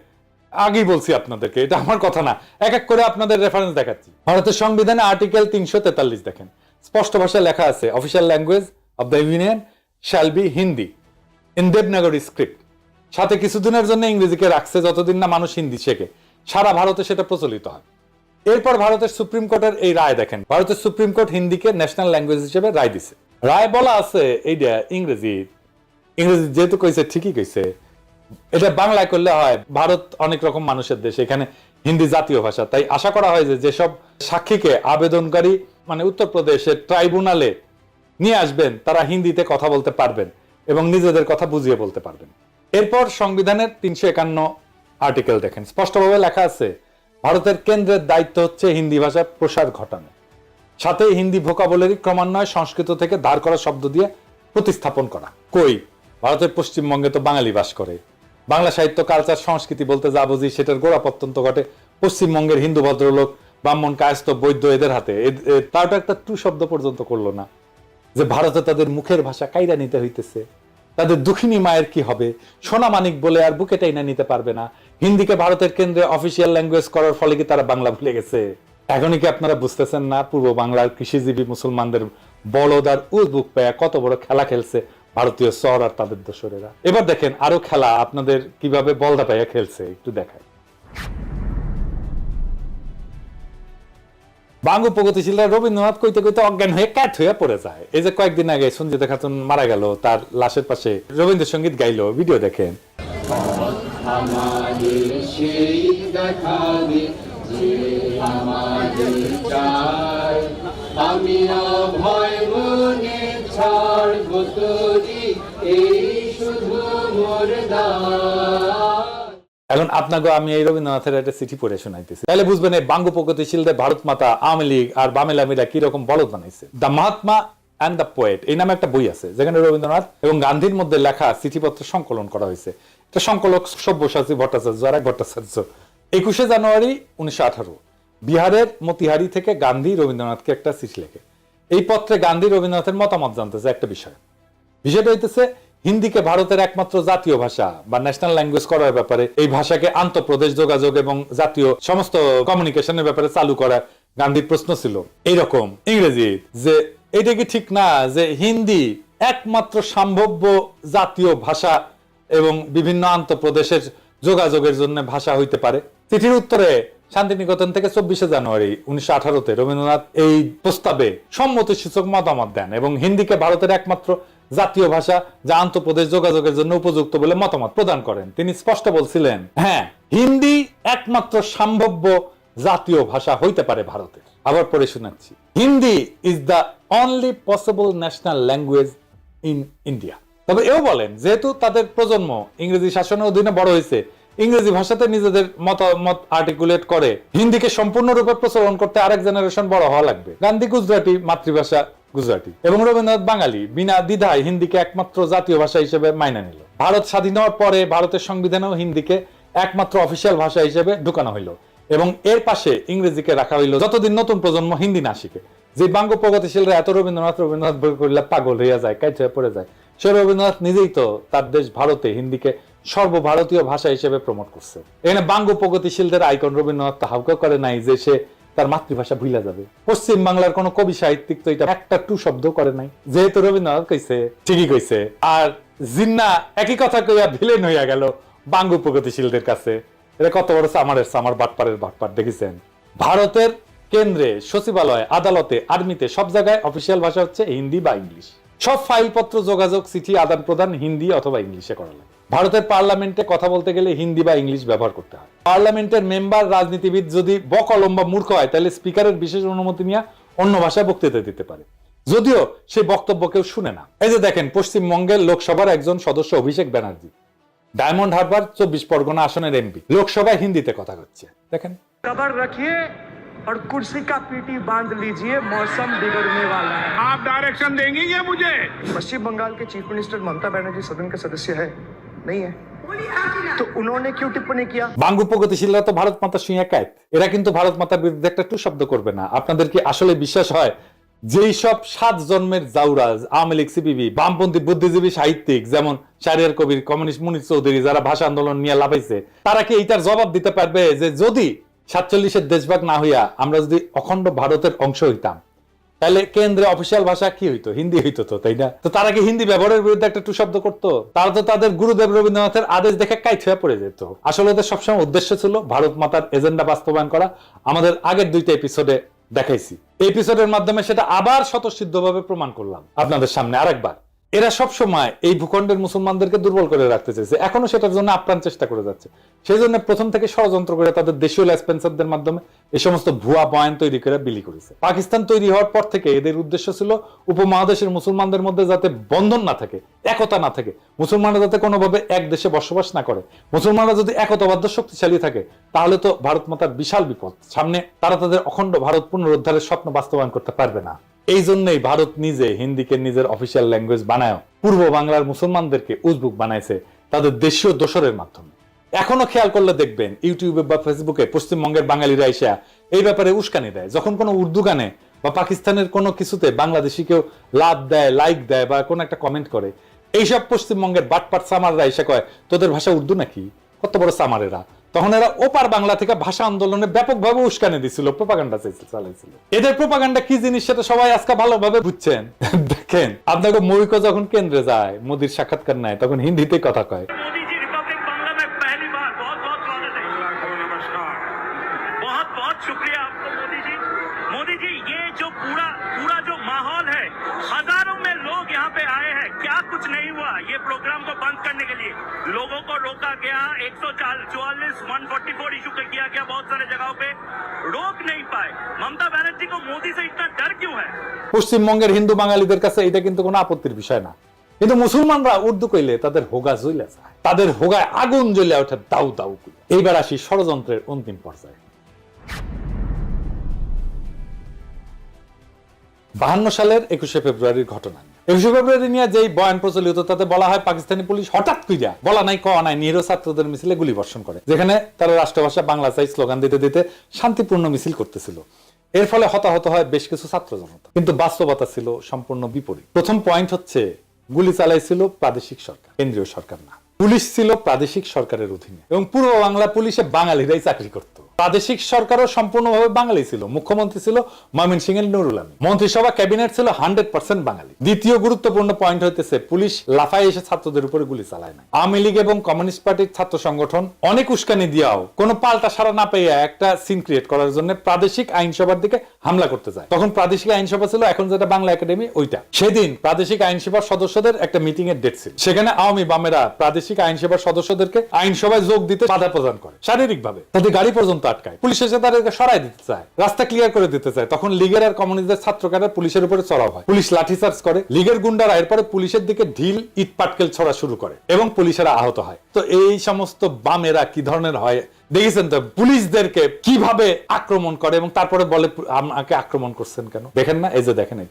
আগেই বলছি আপনাদেরকে, এটা আমার কথা না, এক এক করে আপনাদের রেফারেন্স দেখাচ্ছি। ভারতের সংবিধানে আর্টিকেল 343 দেখেন, স্পষ্ট ভাষায় লেখা আছে, official language of the union shall be Hindi in Devanagari script. সাথে কিছুদিনের জন্য ইংরেজিকে রাখছে, যতদিন না মানুষ হিন্দি শেখে। সারা ভারতে সেটা প্রচলিত হয়। এরপর ভারতের সুপ্রিম কোর্টের এই রায় দেখেন, ভারতের সুপ্রিম কোর্ট হিন্দিকে ন্যাশনাল ল্যাঙ্গুয়েজ হিসেবে রায় দিছে। রায় বলা আছে এইটা ইংরেজি যেহেতু কইছে ঠিকই কইছে, এটা বাংলায় করলে হয়। ভারত অনেক রকম মানুষের দেশ, এখানে হিন্দি জাতীয় ভাষা। তাই আশা করা হয় যে যেসব সাক্ষীকে আবেদনকারী মানে উত্তরপ্রদেশের ট্রাইব্যুনালে নিয়ে আসবেন তারা হিন্দিতে কথা বলতে পারবেন এবং নিজেদের কথা বুঝিয়ে বলতে পারবেন। এরপর সংবিধানের 351 আর্টিকেল দেখেন, স্পষ্টভাবে লেখা আছে, ভারতের কেন্দ্রের দায়িত্ব হচ্ছে হিন্দি ভাষার প্রসার ঘটানো, সাথে হিন্দি ভোকাবুলারি ক্রমান্বয়ে সংস্কৃত থেকে ধার করা শব্দ দিয়ে প্রতিস্থাপন করা। কই, ভারতের পশ্চিমবঙ্গে তো বাঙালি বাস করে। বাংলা সাহিত্য, কালচার, সংস্কৃতি বলতে যা বুঝি সেটার গোড়াপত্যন্ত ঘটে পশ্চিমবঙ্গের হিন্দু ভদ্রলোক, ব্রাহ্মণ, কায়স্থ, বৈদ্য এদের হাতে। তারটা একটা টু শব্দ পর্যন্ত করলো না যে ভারতে তাদের মুখের ভাষা কাইরা নিতে হইতেছে, তাদের দুঃখিনী মায়ের কি হবে, সোনা মানিক বলে আর বুকে টাইনা নিতে পারবে না। হিন্দিকে ভারতের কেন্দ্রে অফিসিয়াল ল্যাঙ্গুয়েজ করার ফলে কি তারা বাংলা ভুলে গেছে? এখনই কি আপনারা বুঝতেছেন না পূর্ব বাংলার কৃষিজীবী মুসলমানদের বলদ আর উজবুক পেয়া কত বড় খেলা খেলছে ভারতীয় শহর আর তাদের দোসরেরা? এবার দেখেন আরো খেলা আপনাদের কিভাবে বলদা পাইয়া খেলছে, একটু দেখায়। বাঙ্গু প্রগতিশীলরা রবীন্দ্রনাথ কইতে কইতে অজ্ঞান হয়ে ক্যাট হয়ে পড়ে যায়। এই যে কয়েকদিন আগে সঞ্জিতা খাতুন মারা গেল, তার লাশের পাশে রবীন্দ্রসঙ্গীত গাইলো, ভিডিও দেখেন।
আমি অভয় মনে ছাড়ব তোরি, এই শুধু মোর দান।
এখন আপনাকে আমি এই রবীন্দ্রনাথের একটা চিঠি পড়ে শোনাইতেছি, তাহলে বুঝবেন এই বাঙ্গু প্রগতিশীলদের ভারত মাতা, আওয়ামী লীগ আর বামেলামিরা কিরকম বলদ বানাইছে। The Mahatma and the poet এই নামে একটা বই আছে, যেখানে রবীন্দ্রনাথ এবং গান্ধীর মধ্যে লেখা চিঠিপত্র সংকলন করা হয়েছে। এটা সংকলক সব্যসাচী ভট্টাচার্য আর এক ভট্টাচার্য। 21 জানুয়ারি 1918 বিহারের মতিহারি থেকে গান্ধী রবীন্দ্রনাথকে একটা চিঠি লেখে। এই পত্রে গান্ধী রবীন্দ্রনাথের মতামত জানতেছে একটা বিষয়টা হইতেছে হিন্দিকে ভারতের একমাত্র জাতীয় ভাষা বা ন্যাশনাল ল্যাঙ্গুয়েজ করার ব্যাপারে, এই ভাষাকে আন্তঃপ্রদেশ যোগাযোগ এবং জাতীয় সমস্ত কমিউনিকেশনের ব্যাপারে চালু করা গান্ধীর প্রশ্ন ছিল এইরকম ইংরেজি, যে এটা কি ঠিক না যে হিন্দি একমাত্র সম্ভাব্য জাতীয় ভাষা এবং বিভিন্ন আন্তঃপ্রদেশের যোগাযোগের জন্য ভাষা হইতে পারে? চিঠির উত্তরে শান্তিনিকেতন থেকে 24শে জানুয়ারি 1918-তে রবীন্দ্রনাথ এই প্রস্তাবে সম্মতিসূচক মতামত দেন এবং হিন্দিকে ভারতের একমাত্র জাতীয় ভাষা যা আন্তঃপ্রদেশ যোগাযোগের জন্য উপযুক্ত বলে মতামত প্রদান করেন। তিনি স্পষ্ট বলছিলেন, হ্যাঁ, হিন্দি একমাত্র সম্ভাব্য জাতীয় ভাষা হইতে পারে ভারতের। আবার পড়ে শোনাচ্ছি, Hindi is the only possible national language in India. তবে এও বলেন, যেহেতু তাদের প্রজন্ম ইংরেজি শাসনের অধীনে বড় হয়েছে, ইংরেজি ভাষাতে নিজেদের মতামত আর্টিকুলেট করে হিন্দিকে সম্পূর্ণরূপে প্রচলন করতে আরেক জেনারেশন বড় হওয়া লাগবে। গান্ধী গুজরাটি, মাতৃভাষা গুজরাটি, এবং রবীন্দ্রনাথ বাঙালি, বিনা দ্বিধায় হিন্দিকে একমাত্র জাতীয় ভাষা হিসেবে মাইনে নিল। ভারত স্বাধীন হওয়ার পরে ভারতের সংবিধানেও হিন্দিকে একমাত্র অফিসিয়াল ভাষা হিসেবে ঢুকানো হইল এবং এর পাশে ইংরেজিকে রাখা হইল যতদিন নতুন প্রজন্ম হিন্দি না শিখে। যে বাঙ্গ প্রগতিশীলরা এত রবীন্দ্রনাথ বই করলে পাগল হইয়া যায়, কাইট হয়ে পড়ে যায়, সে রবীন্দ্রনাথ নিজেই তো তার দেশ ভারতে হিন্দিকে সর্বভারতীয় ভাষা হিসেবে প্রমোট করছে। এখানে বাঙ্গ প্রগতিশীলদের আইকন রবীন্দ্রনাথ তাহাউকে করে নাই যে সে তার মাতৃভাষা ভুলে যাবে। পশ্চিম বাংলার কোন কবি সাহিত্যিক তো এটা একটা টু শব্দ করে নাই, যেহেতু রবীন্দ্রনাথ কইছে, ঠিকই কইছে। আর জিন্না একই কথা কইয়া ভিলেন হইয়া গেল বাঙ্গ প্রগতিশীলদের কাছে। এটা কত বড় সামার বাটপারের বাটপার দেখেছেন। ভারতের কেন্দ্রে, সচিবালয়, আদালতে, আর্মিতে সব জায়গায় অফিসিয়াল ভাষা হচ্ছে হিন্দি বা ইংলিশ। সব ফাইলপত্র, যোগাযোগ, চিঠি আদান প্রদান হিন্দি অথবা ইংলিশে করা লাগে। ভারতের পার্লামেন্টে কথা বলতে গেলে হিন্দি বা ইংলিশ ব্যবহার করতে হয়। পার্লামেন্টের মেম্বার, রাজনীতিবিদ যদি বকলম বা মূর্খ হয় তাহলে স্পিকারের বিশেষ অনুমতি নিয়ে অন্য ভাষায় বক্তৃতা দিতে পারে, যদিও সেই বক্তব্য কেউ শুনে না। এই যে দেখেন, পশ্চিমবঙ্গের লোকসভার একজন সদস্য অভিষেক ব্যানার্জি ডায়মন্ড হারবার 24 পরগনা আসনের এমপি, লোকসভায় হিন্দিতে কথা হচ্ছে। দেখেন,
कबर रखिए और कुर्सी का पीटी बांध लीजिए, मौसम बिगड़ने वाला है।
आप डायरेक्शन देंगी ये मुझे?
पश्चिम बंगाल के चीफ मिनिस्टर ममता बनर्जी सदन के सदस्य है, नहीं है? तो उन्होंने क्यों टिप्पणी किया?
বাঙ্গু প্রগতিশীলরা তো ভারত মাতা শুইয়া কায়েত, এরা কিন্তু ভারত মাতার বিরুদ্ধে একটা টু শব্দ করবে না। আপনাদের কি আসলে বিশ্বাস হয় যেই সব 7 জন্মের জাউরাজ, আওয়ামী লীগ, সিপিবি, বামপন্থী বুদ্ধিজীবী সাহিত্যিক যেমন শাহরিয়ার কবির, কমিউনিস্ট মুনির চৌধুরী, যারা ভাষা আন্দোলন নিয়ে লাফাইছে, তারা কি এইটার জবাব দিতে পারবে যে যদি 47-এর দেশভাগ না হইয়া আমরা যদি অখণ্ড ভারতের অংশ হইতাম তাহলে কেন্দ্রে অফিসিয়াল ভাষা কি হইতো? হিন্দি হইতো তো, তাই না? তো তারা কি হিন্দি ব্যবহারের বিরুদ্ধে একটা টু শব্দ করতো? তারা তো তাদের গুরুদেব রবীন্দ্রনাথের আদেশ দেখে কাইট হয়ে পড়ে যেত। আসলে ওদের সবসময় উদ্দেশ্য ছিল ভারত মাতার এজেন্ডা বাস্তবায়ন করা। আমাদের আগের 2টা এপিসোডে দেখাইছি, এপিসোডের মাধ্যমে সেটা আবার স্বতঃসিদ্ধভাবে প্রমাণ করলাম আপনাদের সামনে আরেকবার। এরা সব সময় এই ভূখণ্ডের মুসলমানদেরকে দুর্বল করে রাখতে চাইছে, এখনো সেটার জন্য আপ্রাণ চেষ্টা করে যাচ্ছে। সেই জন্য প্রথম থেকে ষড়যন্ত্র করে তাদের দেশীয় লেসপেন্সারদের মাধ্যমে এই সমস্ত ভুয়া বয়ান তৈরি করে বিলি করেছে। পাকিস্তান তৈরি হওয়ার পর থেকে এদের উদ্দেশ্য ছিল উপমহাদেশের মুসলমানদের মধ্যে যাতে বন্ধন না থাকে, একতা না থাকে, মুসলমানরা যাতে কোনোভাবে এক দেশে বসবাস না করে। মুসলমানরা যদি একতাবদ্ধ শক্তিশালী থাকে তাহলে তো ভারত মাতার বিশাল বিপদ সামনে, তারা তাদের অখণ্ড ভারত পুনরুদ্ধারের স্বপ্ন বাস্তবায়ন করতে পারবে না। এই জন্যই ভারত নিজে হিন্দিকে নিজের অফিসিয়াল ল্যাঙ্গুয়েজ বানায় পূর্ব বাংলার মুসলমানদেরকে উজবুক বানাইছে তাদের দেশীয় দোসরের মাধ্যমে। এখনো খেয়াল করলে দেখবেন ইউটিউবে বা ফেসবুকে পশ্চিমবঙ্গের বাঙালিরা এসে এই ব্যাপারে উস্কানি দেয়। যখন কোনো উর্দু গানে বা পাকিস্তানের কোনো কিছুতে বাংলাদেশি কেউ লাভ দেয়, লাইক দেয় বা কোনো একটা কমেন্ট করে, এইসব পশ্চিমবঙ্গের বাটপাট সামাররা এসে কয় তোদের ভাষা উর্দু নাকি? কত বড় সামারেরা! তখন এরা ওপার বাংলা থেকে ভাষা আন্দোলনে ব্যাপকভাবে উস্কানি দিছিল, প্রোপাগান্ডা চালাইছিল। এদের প্রোপাগান্ডা কি জিনিস সেটা সবাই আজকে ভালোভাবে বুঝছেন। দেখেন, আপনাকে মৌলিক যখন কেন্দ্রে যায়, মোদির সাক্ষাৎকার নেয়, তখন হিন্দিতে কথা কয়।
मोदी जी रिपब्लिक बांग्ला में पहली बार बहुत बहुत स्वागत है। नमस्कार, बहुत बहुत शुक्रिया आपको मोदी जी। मोदी जी, ये जो पूरा जो माहौल है, हजारों में लोग यहाँ पे आए हैं, क्या कुछ नहीं हुआ? ये प्रोग्राम को बंद करने के लिए लोगों को रोका गया, 144, 144 इशू किया गया, बहुत सारे जगहों पे रोक नहीं पाए। ममता बनर्जी को मोदी से इतना डर क्यों है?
পশ্চিমবঙ্গের হিন্দু বাঙালিদের কাছে এটা কিন্তু কোনো আপত্তির বিষয় না, কিন্তু মুসলমানরা উর্দু কইলে তাদের হোগা জ্বলে যায়, তাদের হোগায় আগুন জ্বলে ওঠে দাউ দাউ করে। এইবার আসি ষড়যন্ত্রের অন্তিম পর্যায়ে। 52 সালের 21শে ফেব্রুয়ারির ঘটনা। 21শে ফেব্রুয়ারি নিয়ে যেই বয়ান প্রচলিত তাতে বলা হয় পাকিস্তানি পুলিশ হঠাৎ কইরা বলা নাই কওয়া নাই নিরীহ ছাত্রদের মিছিলে গুলি বর্ষণ করে, যেখানে তারা রাষ্ট্রভাষা বাংলা চাই স্লোগান দিতে দিতে শান্তিপূর্ণ মিছিল করতেছিল। এর ফলে হতাহত হয় বেশ কিছু ছাত্র জনতা, কিন্তু বাস্তবতা ছিল সম্পূর্ণ বিপরীত। প্রথম পয়েন্ট হচ্ছে গুলি চালাইছিল প্রাদেশিক সরকার, কেন্দ্রীয় সরকার না। পুলিশ ছিল প্রাদেশিক সরকারের অধীনে এবং পূর্ব বাংলা পুলিশে বাঙালিরাই চাকরি করত। প্রাদেশিক সরকারও সম্পূর্ণভাবে বাঙালি ছিল। মুখ্যমন্ত্রী ছিল ময়মনসিংহের নুরুল আমিন, মন্ত্রিসভা ক্যাবিনেট ছিল 100% বাঙালি। দ্বিতীয় গুরুত্বপূর্ণ পয়েন্ট হইতেছে পুলিশ লাফায় এসে ছাত্রদের উপরে গুলি চালায় না। আওয়ামী লীগ এবং কমিউনিস্ট পার্টির ছাত্র সংগঠন অনেক উস্কানি দিয়াও কোনো পাল্টা সাড়া না পেয়ে একটা সিন ক্রিয়েট করার জন্য প্রাদেশিক আইনসভার দিকে হামলা করতে যায়। তখন প্রাদেশিক আইনসভা ছিল এখন যেটা বাংলা একাডেমি, ওইটা। সেদিন প্রাদেশিক আইনসভার সদস্যদের একটা মিটিং এর ডেট ছিল। সেখানে আওয়ামী বামেরা প্রাদেশিক আইনসভার সদস্যদেরকে আইনসভায় যোগ দিতে বাধা প্রদান করে শারীরিকভাবে, তাদের গাড়ি পর্যন্ত আটকায়। পুলিশ এসে তাদেরকে সরাই দিতে চায়, রাস্তা ক্লিয়ার করে দিতে চায়। তখন লীগের আর কমিউনিস্টদের ছাত্রকারা পুলিশের উপরে চড়াও হয়, পুলিশ লাঠিচার্জ করে। লীগের গুন্ডারা এরপরে পুলিশের দিকে ঢিল ইট পাটকেল ছড়া শুরু করে এবং পুলিশেরা আহত হয়। তো এই সমস্ত বামেরা কি ধরনের হয় দেখেছেন তো, পুলিশদেরকে কিভাবে আক্রমণ করে এবং তারপরে বলে আমাকে আক্রমণ করছেন কেন, দেখেন না? এই যে দেখেন, এই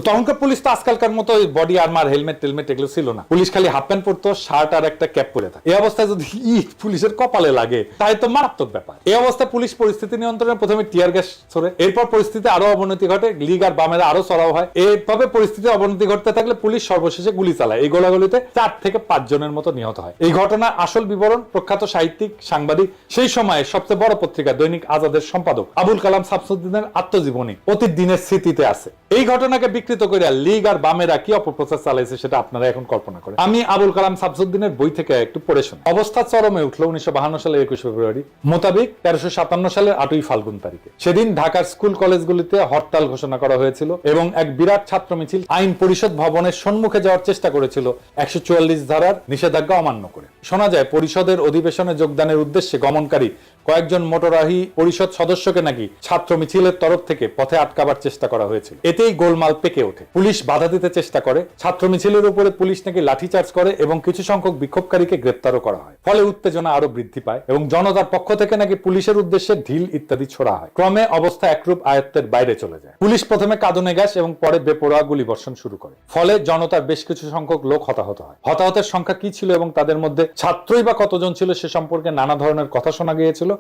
তখনকার পুলিশ তো আজকালকার মতো বডি আর্মার হেলমেট টেলমেট এগুলো ছিল না। পুলিশ খালি হাফ প্যান্ট পরতো, শার্ট আর একটা ক্যাপ পরে থাকে। এই অবস্থায় যদি ইট পুলিশের কপালে লাগে তাই তো মারাত্মক ব্যাপার। এই অবস্থায় পুলিশ পরিস্থিতি নিয়ন্ত্রণে প্রথমে টিয়ার গ্যাস ছোড়ে, এরপর পরিস্থিতি আরো অবনতি ঘটে, লীগ আর বামেরা আরো চড়াও হয়। এইভাবে পরিস্থিতি অবনতি ঘটতে থাকলে পুলিশ সর্বশেষে গুলি চালায়। এই গোলাগুলিতে 4 থেকে 5 জনের মতো নিহত হয়। এই ঘটনা আসল বিবরণ প্রখ্যাত সাহিত্যিক সাংবাদিক, সেই সময় সবচেয়ে বড় পত্রিকা দৈনিক আজাদের সম্পাদক আবুল কালাম শামসুদ্দিনের আত্মজীবনী অতীত দিনের স্মৃতিতে আছে। এই ঘটনাকে বিকৃত করে লীগ আর বামেরা কি অপপ্রচার চালাইছে সেটা আপনারা এখন কল্পনা করেন। আমি আবুল কালাম শামসুদ্দিনের বই থেকে একটু পড়ে শুনি। অবস্থা চরমে উঠল 1952 সালের 21 ফেব্রুয়ারি মোতাবেক 1357 সালের 8ই ফাল্গুন তারিখে। সেদিন ঢাকার স্কুল কলেজগুলিতে হরতাল ঘোষণা করা হয়েছিল এবং এক বিরাট ছাত্র মিছিল আইন পরিষদ ভবনের সম্মুখে যাওয়ার চেষ্টা করেছিল 144 ধারার নিষেধাজ্ঞা অমান্য করে। শোনা যায় পরিষদের অধিবেশনে যোগদানের উদ্দেশ্যে গমনকারী কয়েকজন মোটরাহি পরিষদ সদস্যকে নাকি ছাত্র মিছিলের তরফ থেকে পথে আটকাবার চেষ্টা করা হয়েছিল। এতেই গোলমাল পেকে ওঠে। পুলিশ বাধা দিতে চেষ্টা করে, ছাত্র মিছিলের উপরে পুলিশ নাকি লাঠিচার্জ করে এবং কিছু সংখ্যক বিক্ষোভকারীকে গ্রেপ্তারও করা হয়। ফলে উত্তেজনা আরো বৃদ্ধি পায় এবং জনতার পক্ষ থেকে নাকি পুলিশের উদ্দেশ্যে ঢিল ইত্যাদি ছোড়া হয়। ক্রমে অবস্থা একরূপ আয়ত্তের বাইরে চলে যায়। পুলিশ প্রথমে কাঁদনে গ্যাস এবং পরে বেপরোয়া গুলি বর্ষণ শুরু করে। ফলে জনতার বেশ কিছু সংখ্যক লোক হতাহত হয়। হতাহতের সংখ্যা কি ছিল এবং তাদের মধ্যে ছাত্রই বা কতজন ছিল সে সম্পর্কে নানা ধরনের কথা শোনা গিয়েছিল।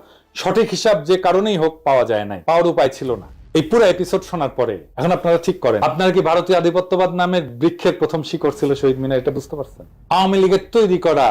সঠিক হিসাব যে কারণেই হোক পাওয়া যায় নাই, পাওয়ার উপায় ছিল না। এই পুরো এপিসোড শোনার পরে এখন আপনারা ঠিক করেন, আপনারা কি ভারতীয় আধিপত্যবাদ নামের বৃক্ষের প্রথম শিকড় ছিল শহীদ মিনার, এটা বুঝতে পারছেন? আওয়ামী লীগের তৈরি করা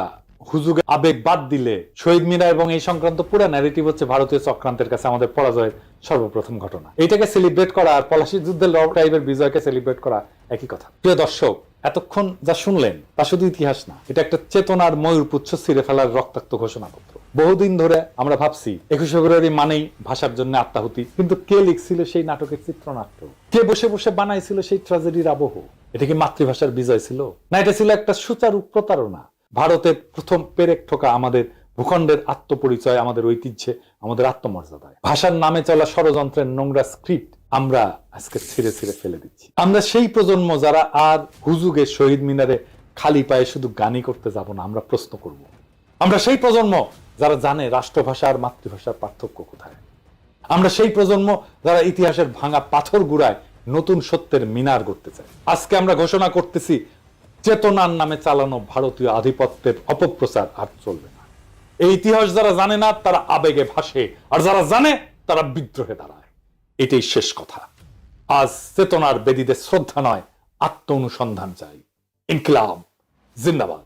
হুজুগে আবেগ বাদ দিলে শহীদ মিনার এবং এই সংক্রান্ত পুরো ন্যারেটিভ হচ্ছে ভারতীয় চক্রান্তের কাছে আমাদের পরাজয়ের সর্বপ্রথম ঘটনা। এটাকে সেলিব্রেট করা আর পলাশী যুদ্ধের লর্ড টাইপের বিজয়কে সেলিব্রেট করা একই কথা। প্রিয় দর্শক, এতক্ষণ যা শুনলেন তা শুধু ইতিহাস না, এটা একটা চেতনার ময়ূরপুচ্ছ ছিঁড়ে ফেলার রক্তাক্ত ঘোষণাপত্র। বহুদিন ধরে আমরা ভাবছি 21 ফেব্রুয়ারি মানেই ভাষার জন্য আত্মাহুতি, কিন্তু কে লিখছিল সেই নাটকের চিত্রনাট্য, কে বসে বসে বানাইছিল সেই ট্র্যাজেডির আবহ? এটা কি মাতৃভাষার বিজয় ছিল, না এটা ছিল একটা সুচারু প্রতারণা? ভারতের প্রথম পেরেক ঠোকা আমাদের ভূখণ্ডের আত্মপরিচয়, আমাদের ঐতিহ্যে, আমাদের আত্মমর্যাদায়। ভাষার নামে চলা ষড়যন্ত্রের নোংরা স্ক্রিপ্ট আমরা আজকে ছিঁড়ে ছিঁড়ে ফেলে দিচ্ছি। আমরা সেই প্রজন্ম যারা আর হুজুগে শহীদ মিনারে খালি পায়ে শুধু গানই করতে যাব না, আমরা প্রশ্ন করব। আমরা সেই প্রজন্ম যারা জানে রাষ্ট্রভাষা আর মাতৃভাষার পার্থক্য কোথায়। আমরা সেই প্রজন্ম যারা ইতিহাসের ভাঙা পাথর গুড়ায় নতুন সত্যের মিনার গড়তে চায়। আজকে আমরা ঘোষণা করতেছি, চেতনার নামে চালানো ভারতীয় আধিপত্যের অপপ্রচার আর চলবে না। এই ইতিহাস যারা জানে না তারা আবেগে ভাসে, আর যারা জানে তারা বিদ্রোহে দাঁড়ায়। এটাই শেষ কথা। আজ চেতনার বেদীতে শ্রদ্ধা নয়, আত্ম অনুসন্ধান চাই। ইনকিলাব জিন্দাবাদ।